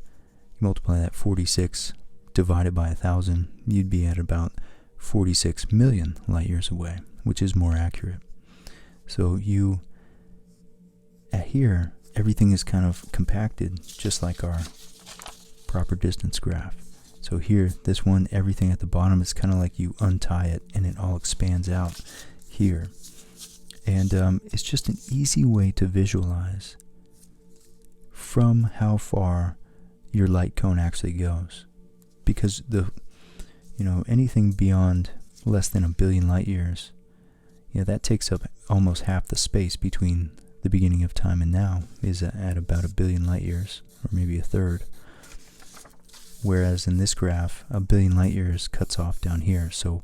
you multiply that 46 divided by 1,000, you'd be at about 46 million light years away, which is more accurate. So here, everything is kind of compacted, just like our proper distance graph. So here, this one, everything at the bottom is kind of like you untie it and it all expands out here. And it's just an easy way to visualize from how far your light cone actually goes. Because anything beyond less than 1 billion light years, that takes up almost half the space between the beginning of time and now is at about 1 billion light years, or maybe a third. Whereas in this graph, 1 billion light years cuts off down here. So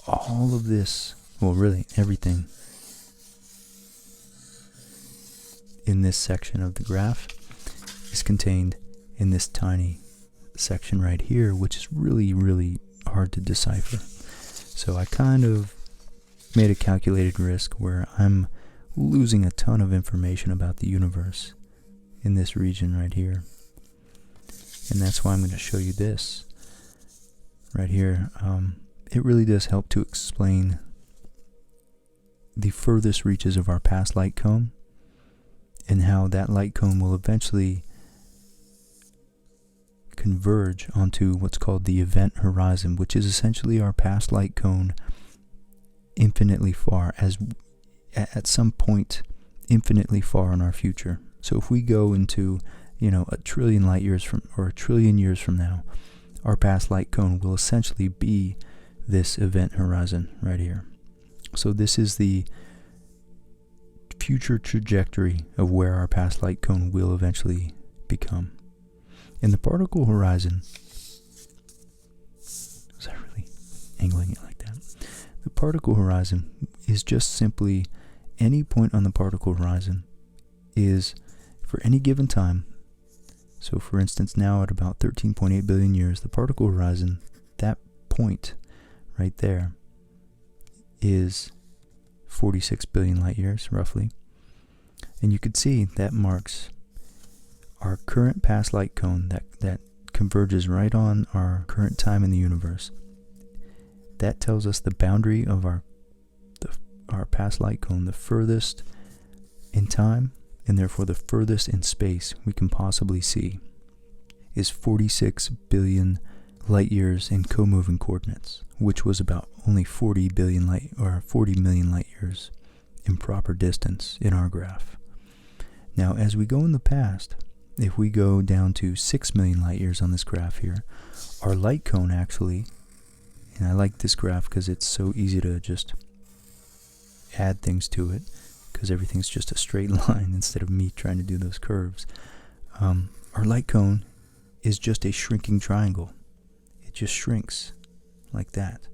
all of this, well, really everything in this section of the graph is contained in this tiny section right here, which is really, really hard to decipher. So I kind of made a calculated risk where I'm losing a ton of information about the universe in this region right here. And that's why I'm going to show you this right here. It really does help to explain the furthest reaches of our past light cone and how that light cone will eventually converge onto what's called the event horizon, which is essentially our past light cone infinitely far, as at some point infinitely far in our future. So if we go into 1 trillion light years from, or 1 trillion years from now, our past light cone will essentially be this event horizon right here. So this is the future trajectory of where our past light cone will eventually become. In the particle horizon, was I really angling it like that? The particle horizon is just simply any point on the particle horizon is for any given time. So for instance, now at about 13.8 billion years, the particle horizon, that point right there is 46 billion light years, roughly. And you could see that marks our current past light cone that converges right on our current time in the universe. That tells us the boundary of our past light cone, the furthest in time, and therefore the furthest in space we can possibly see, is 46 billion light years in co-moving coordinates, which was about only 40 million light years in proper distance in our graph. Now, as we go in the past, if we go down to 6 million light years on this graph here, our light cone actually, and I like this graph because it's so easy to just add things to it, because everything's just a straight line instead of me trying to do those curves. Our light cone is just a shrinking triangle. It just shrinks like that.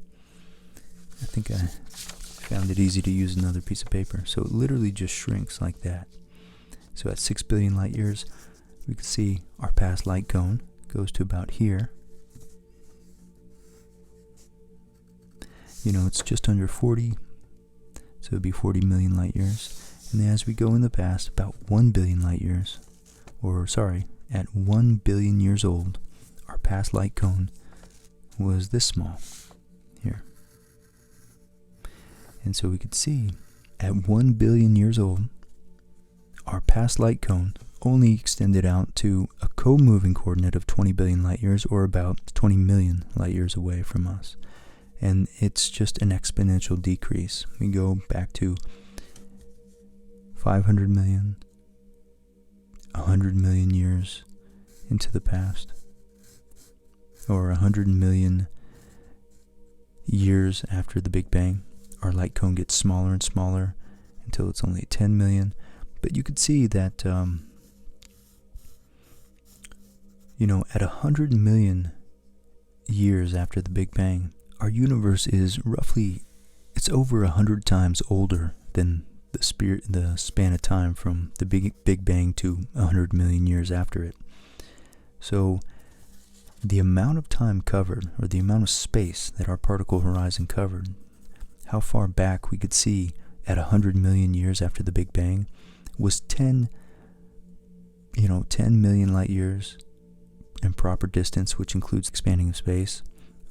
I think I found it easy to use another piece of paper. So it literally just shrinks like that. So at 6 billion light years, we can see our past light cone goes to about here. It's just under 40, so it would be 40 million light years. And then as we go in the past, about 1 billion light years, at 1 billion years old, our past light cone was this small here. And so we could see at 1 billion years old, our past light cone only extended out to a co-moving coordinate of 20 billion light years, or about 20 million light years away from us. And it's just an exponential decrease. We go back to 500 million, 100 million years into the past, or 100 million years after the Big Bang. Our light cone gets smaller and smaller until it's only 10 million. But you could see that, at 100 million years after the Big Bang, our universe is roughly, it's over 100 times older than the span of time from the Big Bang to 100 million years after it. So the amount of time covered, or the amount of space that our particle horizon covered, how far back we could see at 100 million years after the Big Bang, was 10 million light years in proper distance, which includes expanding of space,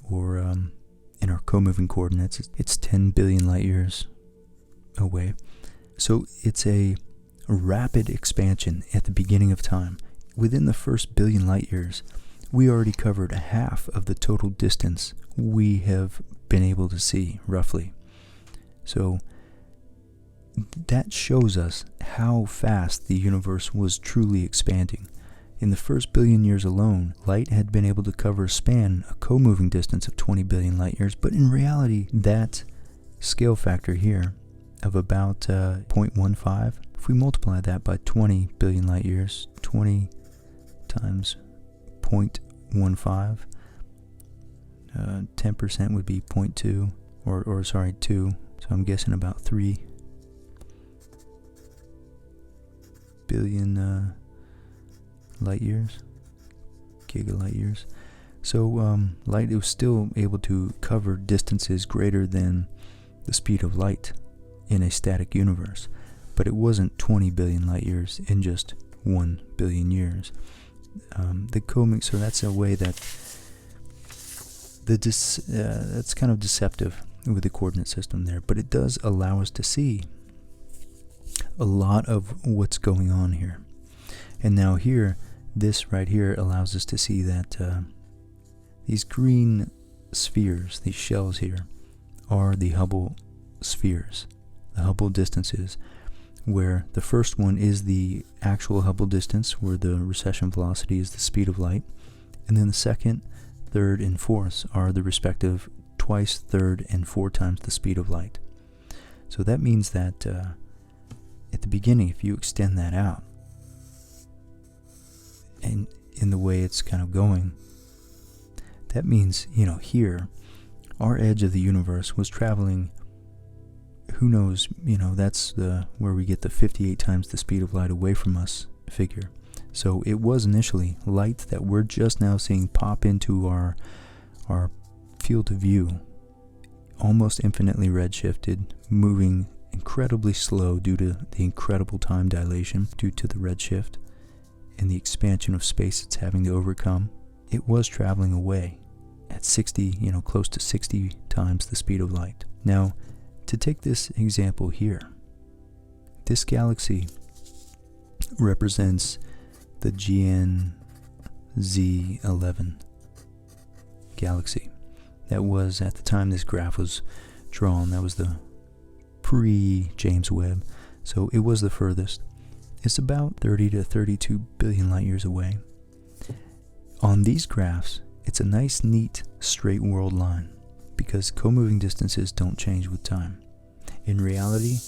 or in our co-moving coordinates, it's 10 billion light years away. So it's a rapid expansion at the beginning of time. Within the first billion light years, we already covered half of the total distance we have been able to see, roughly. So that shows us how fast the universe was truly expanding. In the first billion years alone, light had been able to cover a co-moving distance of 20 billion light years, but in reality, that scale factor here of about 0.15, if we multiply that by 20 billion light years, 20 times 0.15, 10% would be 0.2, or 2, so I'm guessing about 3 billion light years, gigalight years. So light was still able to cover distances greater than the speed of light in a static universe, but it wasn't 20 billion light years in just 1 billion years. So that's a way that that's kind of deceptive with the coordinate system there, but it does allow us to see a lot of what's going on here. And now here, this right here allows us to see that these green spheres, these shells here, are the Hubble spheres, the Hubble distances, where the first one is the actual Hubble distance, where the recession velocity is the speed of light, and then the second, third, and fourth are the respective twice, third, and 4 times the speed of light. So that means that at the beginning, if you extend that out, and in the way it's kind of going, that means, here, our edge of the universe was traveling, who knows, that's where we get the 58 times the speed of light away from us figure. So it was initially light that we're just now seeing pop into our field of view, almost infinitely redshifted, moving incredibly slow due to the incredible time dilation due to the redshift and the expansion of space it's having to overcome. It was traveling away at 60, close to 60 times the speed of light. Now, to take this example here, this galaxy represents the GN-Z11 galaxy. That was, at the time this graph was drawn, that was the pre-James Webb, so it was the furthest. It's about 30 to 32 billion light years away. On these graphs, it's a nice, neat, straight world line, because co-moving distances don't change with time. In reality,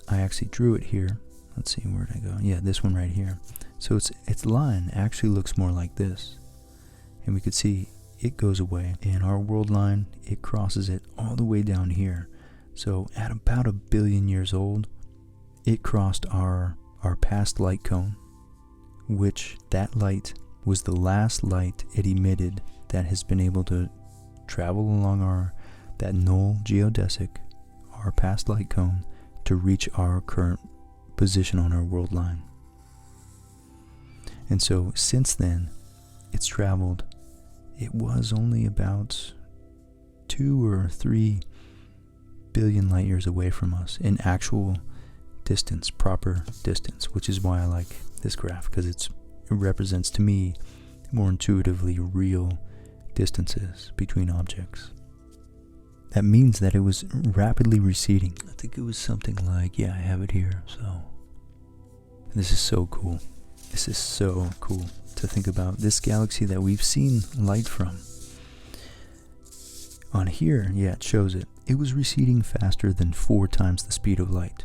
I actually drew it here. Let's see, where did I go? Yeah, this one right here. So its line actually looks more like this. And we could see it goes away. And our world line, it crosses it all the way down here. So at about 1 billion years old, it crossed our past light cone, which that light was the last light it emitted that has been able to travel along that null geodesic, our past light cone, to reach our current position on our world line. And so since then, it's traveled, it was only about 2 or 3 billion light years away from us in actual distance, proper distance, which is why I like this graph, because it represents to me more intuitively real distances between objects. That means that it was rapidly receding. I think it was something like, I have it here, so. This is so cool. This is so cool to think about this galaxy that we've seen light from. On here, it shows it. It was receding faster than 4 times the speed of light.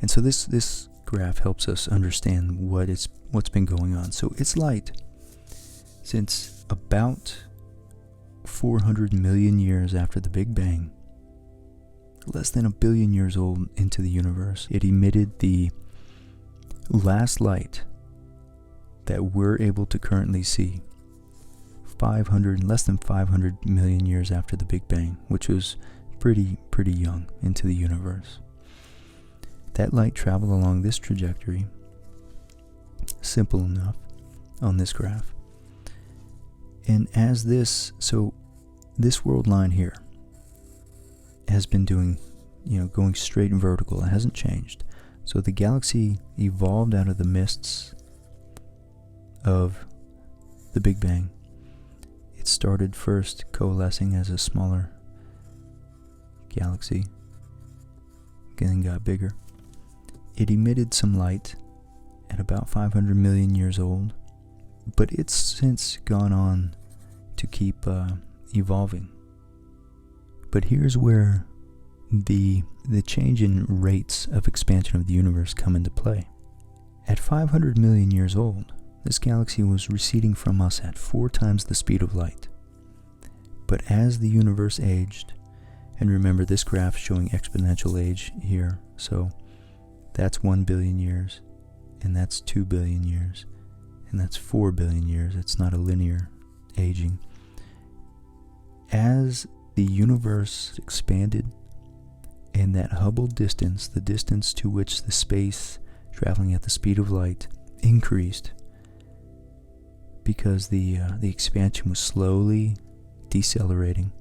And so this graph helps us understand what's been going on. So its light, since about 400 million years after the Big Bang, less than 1 billion years old into the universe, it emitted the last light that we're able to currently see less than 500 million years after the Big Bang, which was pretty young into the universe. That light traveled along this trajectory, simple enough, on this graph. And as this world line here has been doing, going straight and vertical, it hasn't changed. So the galaxy evolved out of the mists of the Big Bang. It started first coalescing as a smaller galaxy, then got bigger. It emitted some light at about 500 million years old, but it's since gone on to keep evolving. But here's where the change in rates of expansion of the universe come into play. At 500 million years old, this galaxy was receding from us at 4 times the speed of light. But as the universe aged, and remember this graph showing exponential age here, so that's 1 billion years, and that's 2 billion years, and that's 4 billion years. It's not a linear aging. As the universe expanded, and that Hubble distance, the distance to which the space traveling at the speed of light increased, because the expansion was slowly decelerating,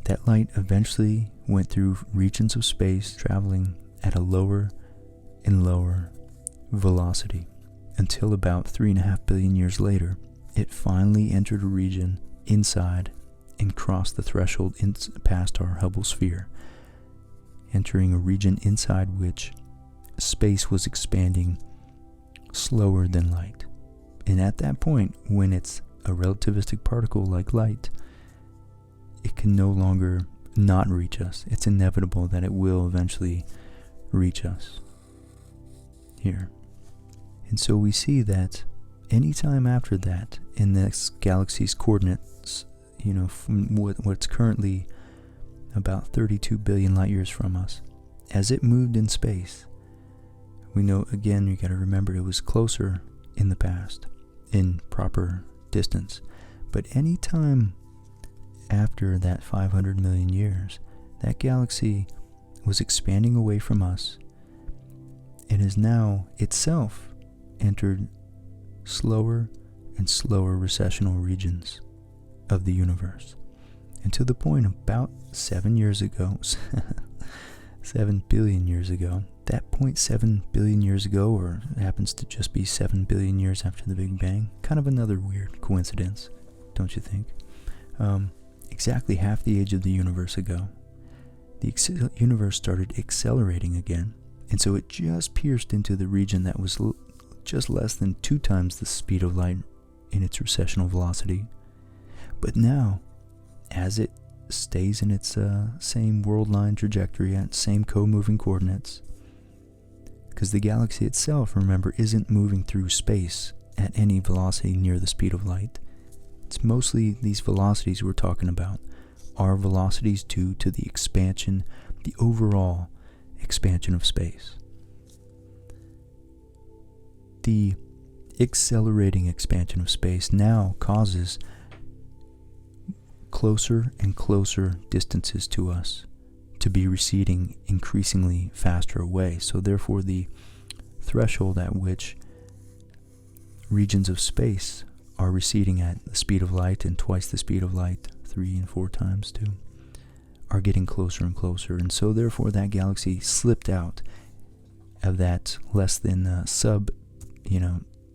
that light eventually went through regions of space traveling at a lower and lower velocity until about 3.5 billion years later, it finally entered a region inside and crossed the threshold past our Hubble sphere, entering a region inside which space was expanding slower than light. And at that point, when it's a relativistic particle like light, it can no longer not reach us. It's inevitable that it will eventually reach us here. And so we see that anytime after that, in this galaxy's coordinates, from what's currently about 32 billion light years from us, as it moved in space, we know, again, you got to remember it was closer in the past, in proper distance. But any time after that 500 million years, that galaxy was expanding away from us and is now itself entered slower and slower recessional regions of the universe. And to the point about 7 years ago, 7 billion years ago, that point 7 billion years ago, or it happens to just be 7 billion years after the Big Bang, kind of another weird coincidence, don't you think? Exactly half the age of the universe ago, the universe started accelerating again, and so it just pierced into the region that was just less than 2 times the speed of light in its recessional velocity. But now, as it stays in its same world line trajectory at same co-moving coordinates, because the galaxy itself, remember, isn't moving through space at any velocity near the speed of light. It's mostly these velocities we're talking about are velocities due to the expansion, the overall expansion of space. The accelerating expansion of space now causes closer and closer distances to us to be receding increasingly faster away. So therefore the threshold at which regions of space are receding at the speed of light and twice the speed of light, 3 and 4 times too, are getting closer and closer. And so therefore that galaxy slipped out of that less than sub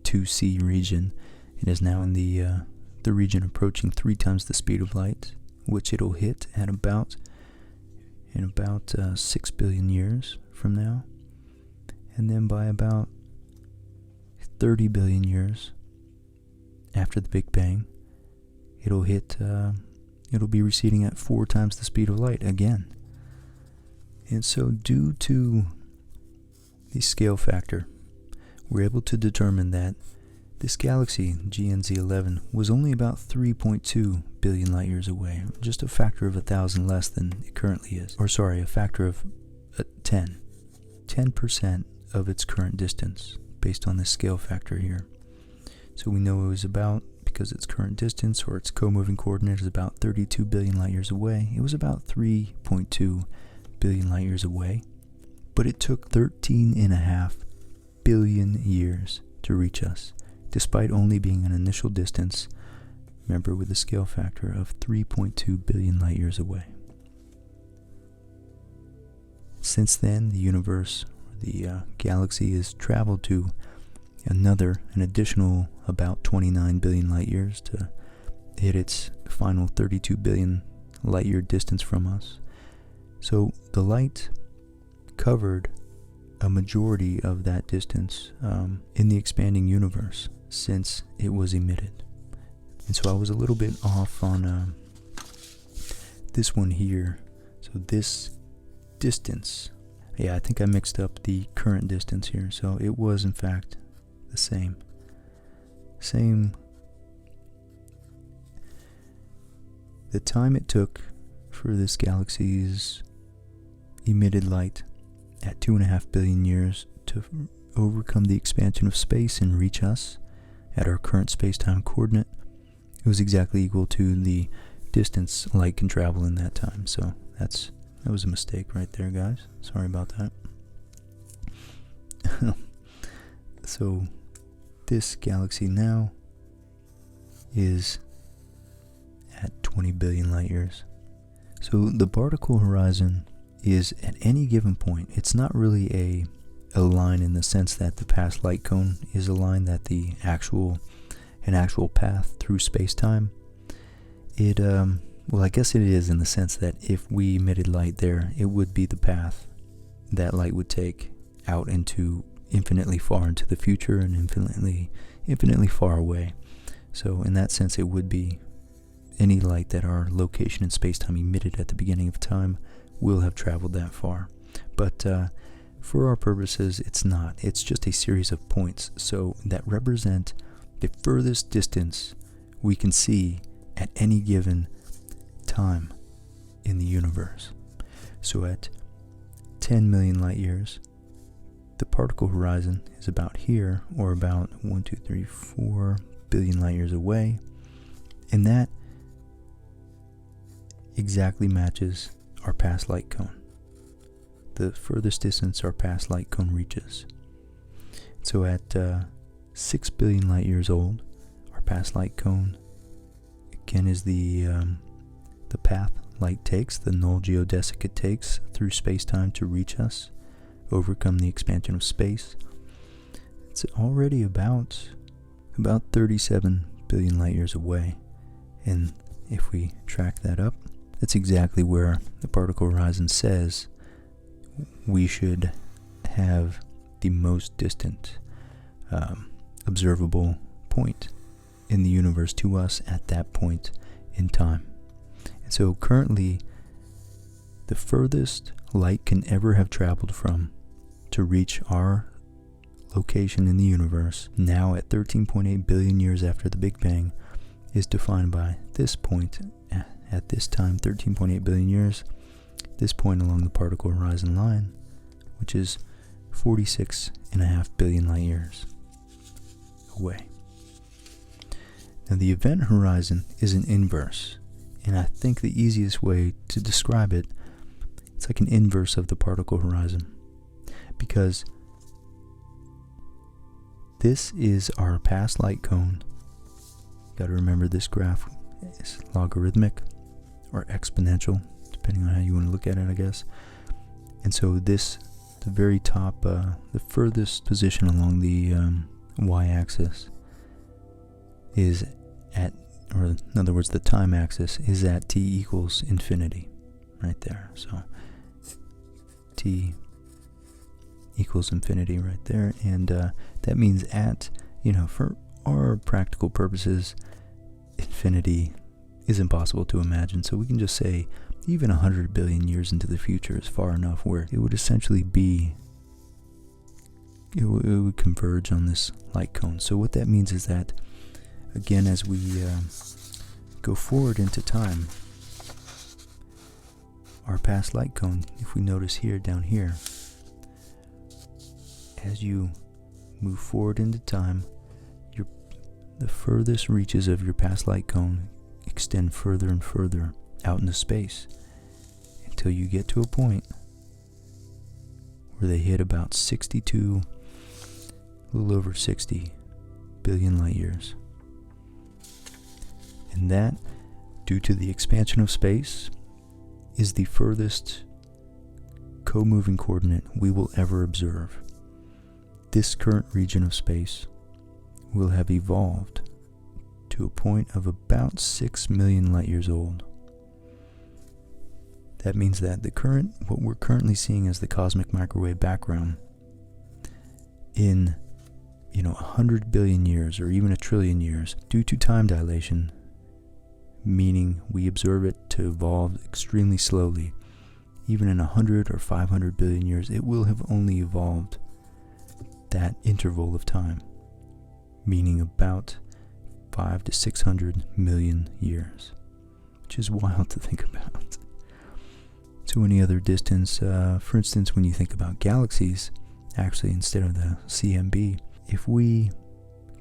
2C region and is now in the region approaching 3 times the speed of light, which it'll hit at about 6 billion years from now, and then by about 30 billion years after the Big Bang, it'll be receding at 4 times the speed of light again. And so due to the scale factor, we're able to determine that this galaxy, GNZ11, was only about 3.2 billion light years away, just a factor of 1,000 less than it currently is. Or sorry, a factor of 10. 10% of its current distance, based on this scale factor here. So we know it was about, because its current distance, or its co-moving coordinate, is about 32 billion light years away, it was about 3.2 billion light years away. But it took 13.5 billion years to reach us, despite only being an initial distance, remember, with a scale factor of 3.2 billion light years away. Since then, the universe, the galaxy, has traveled to an additional about 29 billion light years to hit its final 32 billion light year distance from us. So the light covered a majority of that distance in the expanding universe since it was emitted. And so I was a little bit off on this one here. So this distance, I think I mixed up the current distance here. So it was in fact the same. The time it took for this galaxy's emitted light at 2.5 billion years to overcome the expansion of space and reach us at our current space-time coordinate, it was exactly equal to the distance light can travel in that time. So that was a mistake right there, guys. Sorry about that. So this galaxy now is at 20 billion light years. So the particle horizon is at any given point, it's not really a line in the sense that the past light cone is a line that an actual path through space-time. Well, I guess it is in the sense that if we emitted light there, it would be the path that light would take out into infinitely far into the future and infinitely far away. So in that sense, it would be any light that our location in space-time emitted at the beginning of time will have traveled that far. But for our purposes, it's not. It's just a series of points, so that represent the furthest distance we can see at any given time in the universe. So at 10 million light years, the particle horizon is about here, or about 4 billion light years away, and that exactly matches our past light cone, the furthest distance our past light cone reaches. So at 6 billion light years old, our past light cone again is the path light takes, the null geodesic it takes through space-time to reach us, overcome the expansion of space. It's already about 37 billion light years away, and if we track that up, that's exactly where the particle horizon says we should have the most distant observable point in the universe to us at that point in time. And so currently, the furthest light can ever have traveled from to reach our location in the universe, now at 13.8 billion years after the Big Bang, is defined by this point at this time, 13.8 billion years, this point along the particle horizon line, which is 46.5 billion light years away. Now the event horizon is an inverse, and I think the easiest way to describe it, it's like an inverse of the particle horizon, because this is our past light cone. You got to remember this graph is logarithmic or exponential, depending on how you want to look at it, I guess. And so this, the very top, the furthest position along the y-axis is at, or in other words, the time axis is at t equals infinity, right there. So t equals infinity right there, and that means at, for our practical purposes, infinity is impossible to imagine, so we can just say even 100 billion years into the future is far enough where it would essentially be it would converge on this light cone. So what that means is that, again, as we go forward into time, our past light cone, if we notice here, down here, as you move forward into time, the furthest reaches of your past light cone extend further and further out into space until you get to a point where they hit about 62, a little over 60 billion light years. And that, due to the expansion of space, is the furthest co-moving coordinate we will ever observe. This current region of space will have evolved to a point of about 6 million light years old. That means that what we're currently seeing as the cosmic microwave background in 100 billion years or even a trillion years, due to time dilation, meaning we observe it to evolve extremely slowly, even in 100 or 500 billion years, it will have only evolved that interval of time, meaning about 500 to 600 million years, which is wild to think about. To any other distance, for instance, when you think about galaxies, actually instead of the CMB, if we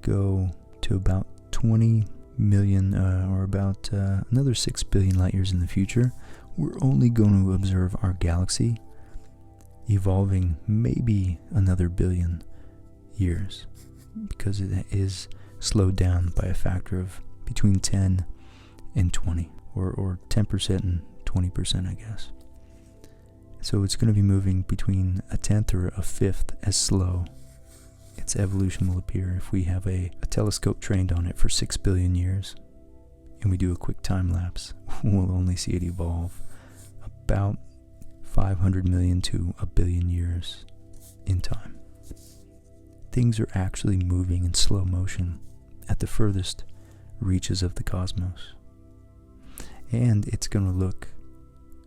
go to about 20 million or about another 6 billion light years in the future, we're only going to observe our galaxy evolving maybe another billion years, because it is slowed down by a factor of between 10 and 20, or 10% and 20%, I guess. So it's going to be moving between a tenth or a fifth as slow. Its evolution will appear if we have a telescope trained on it for 6 billion years and we do a quick time lapse. We'll only see it evolve about 500 million to a billion years in time. Things are actually moving in slow motion at the furthest reaches of the cosmos. And it's going to look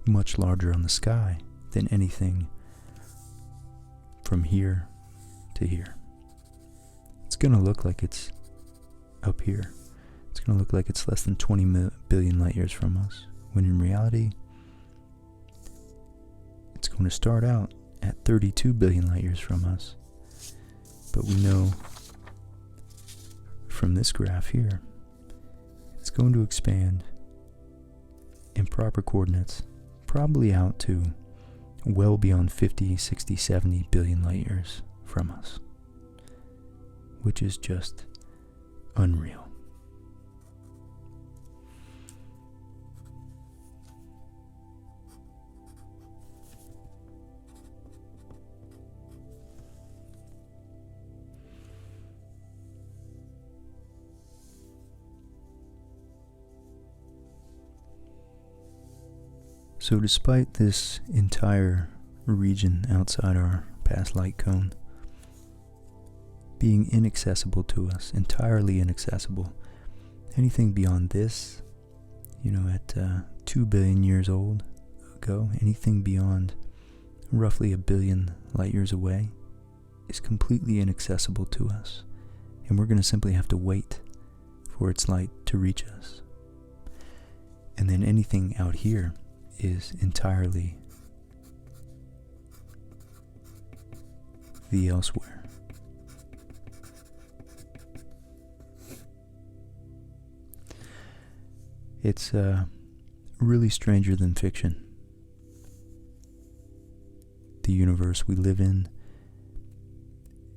much larger on the sky than anything from here to here. It's going to look like it's up here. It's going to look like it's less than 20 billion light years from us, when in reality, it's going to start out at 32 billion light years from us. But we know from this graph here, it's going to expand in proper coordinates, probably out to well beyond 50, 60, 70 billion light years from us, which is just unreal. So despite this entire region outside our past light cone being inaccessible to us, entirely inaccessible, anything beyond this, at 2 billion years old ago, anything beyond roughly a billion light years away is completely inaccessible to us, and we're going to simply have to wait for its light to reach us. And then anything out here is entirely the elsewhere. It's really stranger than fiction, the universe we live in,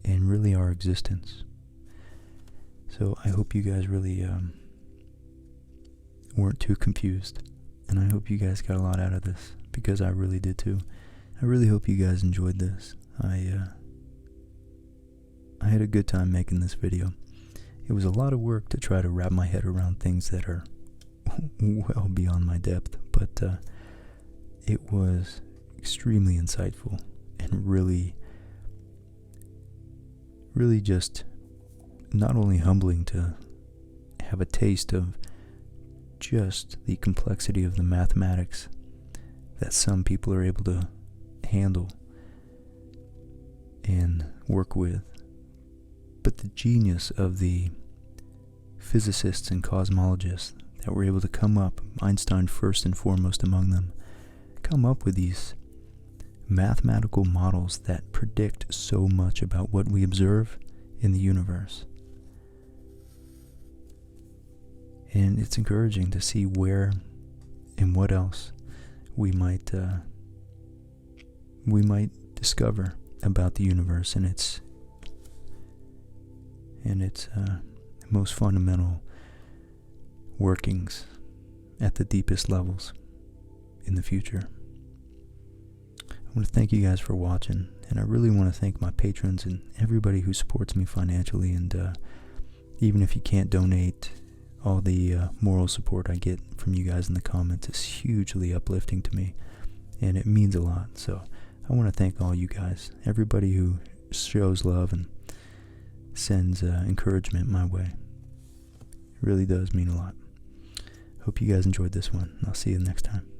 and really our existence. So I hope you guys really weren't too confused. And I hope you guys got a lot out of this, because I really did too. I really hope you guys enjoyed this. I had a good time making this video. It was a lot of work to try to wrap my head around things that are well beyond my depth, but it was extremely insightful and really just not only humbling to have a taste of just the complexity of the mathematics that some people are able to handle and work with, but the genius of the physicists and cosmologists that were able to come up, Einstein first and foremost among them, come up with these mathematical models that predict so much about what we observe in the universe. And it's encouraging to see where and what else we might discover about the universe and its most fundamental workings at the deepest levels in the future. I want to thank you guys for watching, and I really want to thank my patrons and everybody who supports me financially, and even if you can't donate, all the moral support I get from you guys in the comments is hugely uplifting to me, and it means a lot. So I want to thank all you guys, everybody who shows love and sends encouragement my way. It really does mean a lot. Hope you guys enjoyed this one, and I'll see you next time.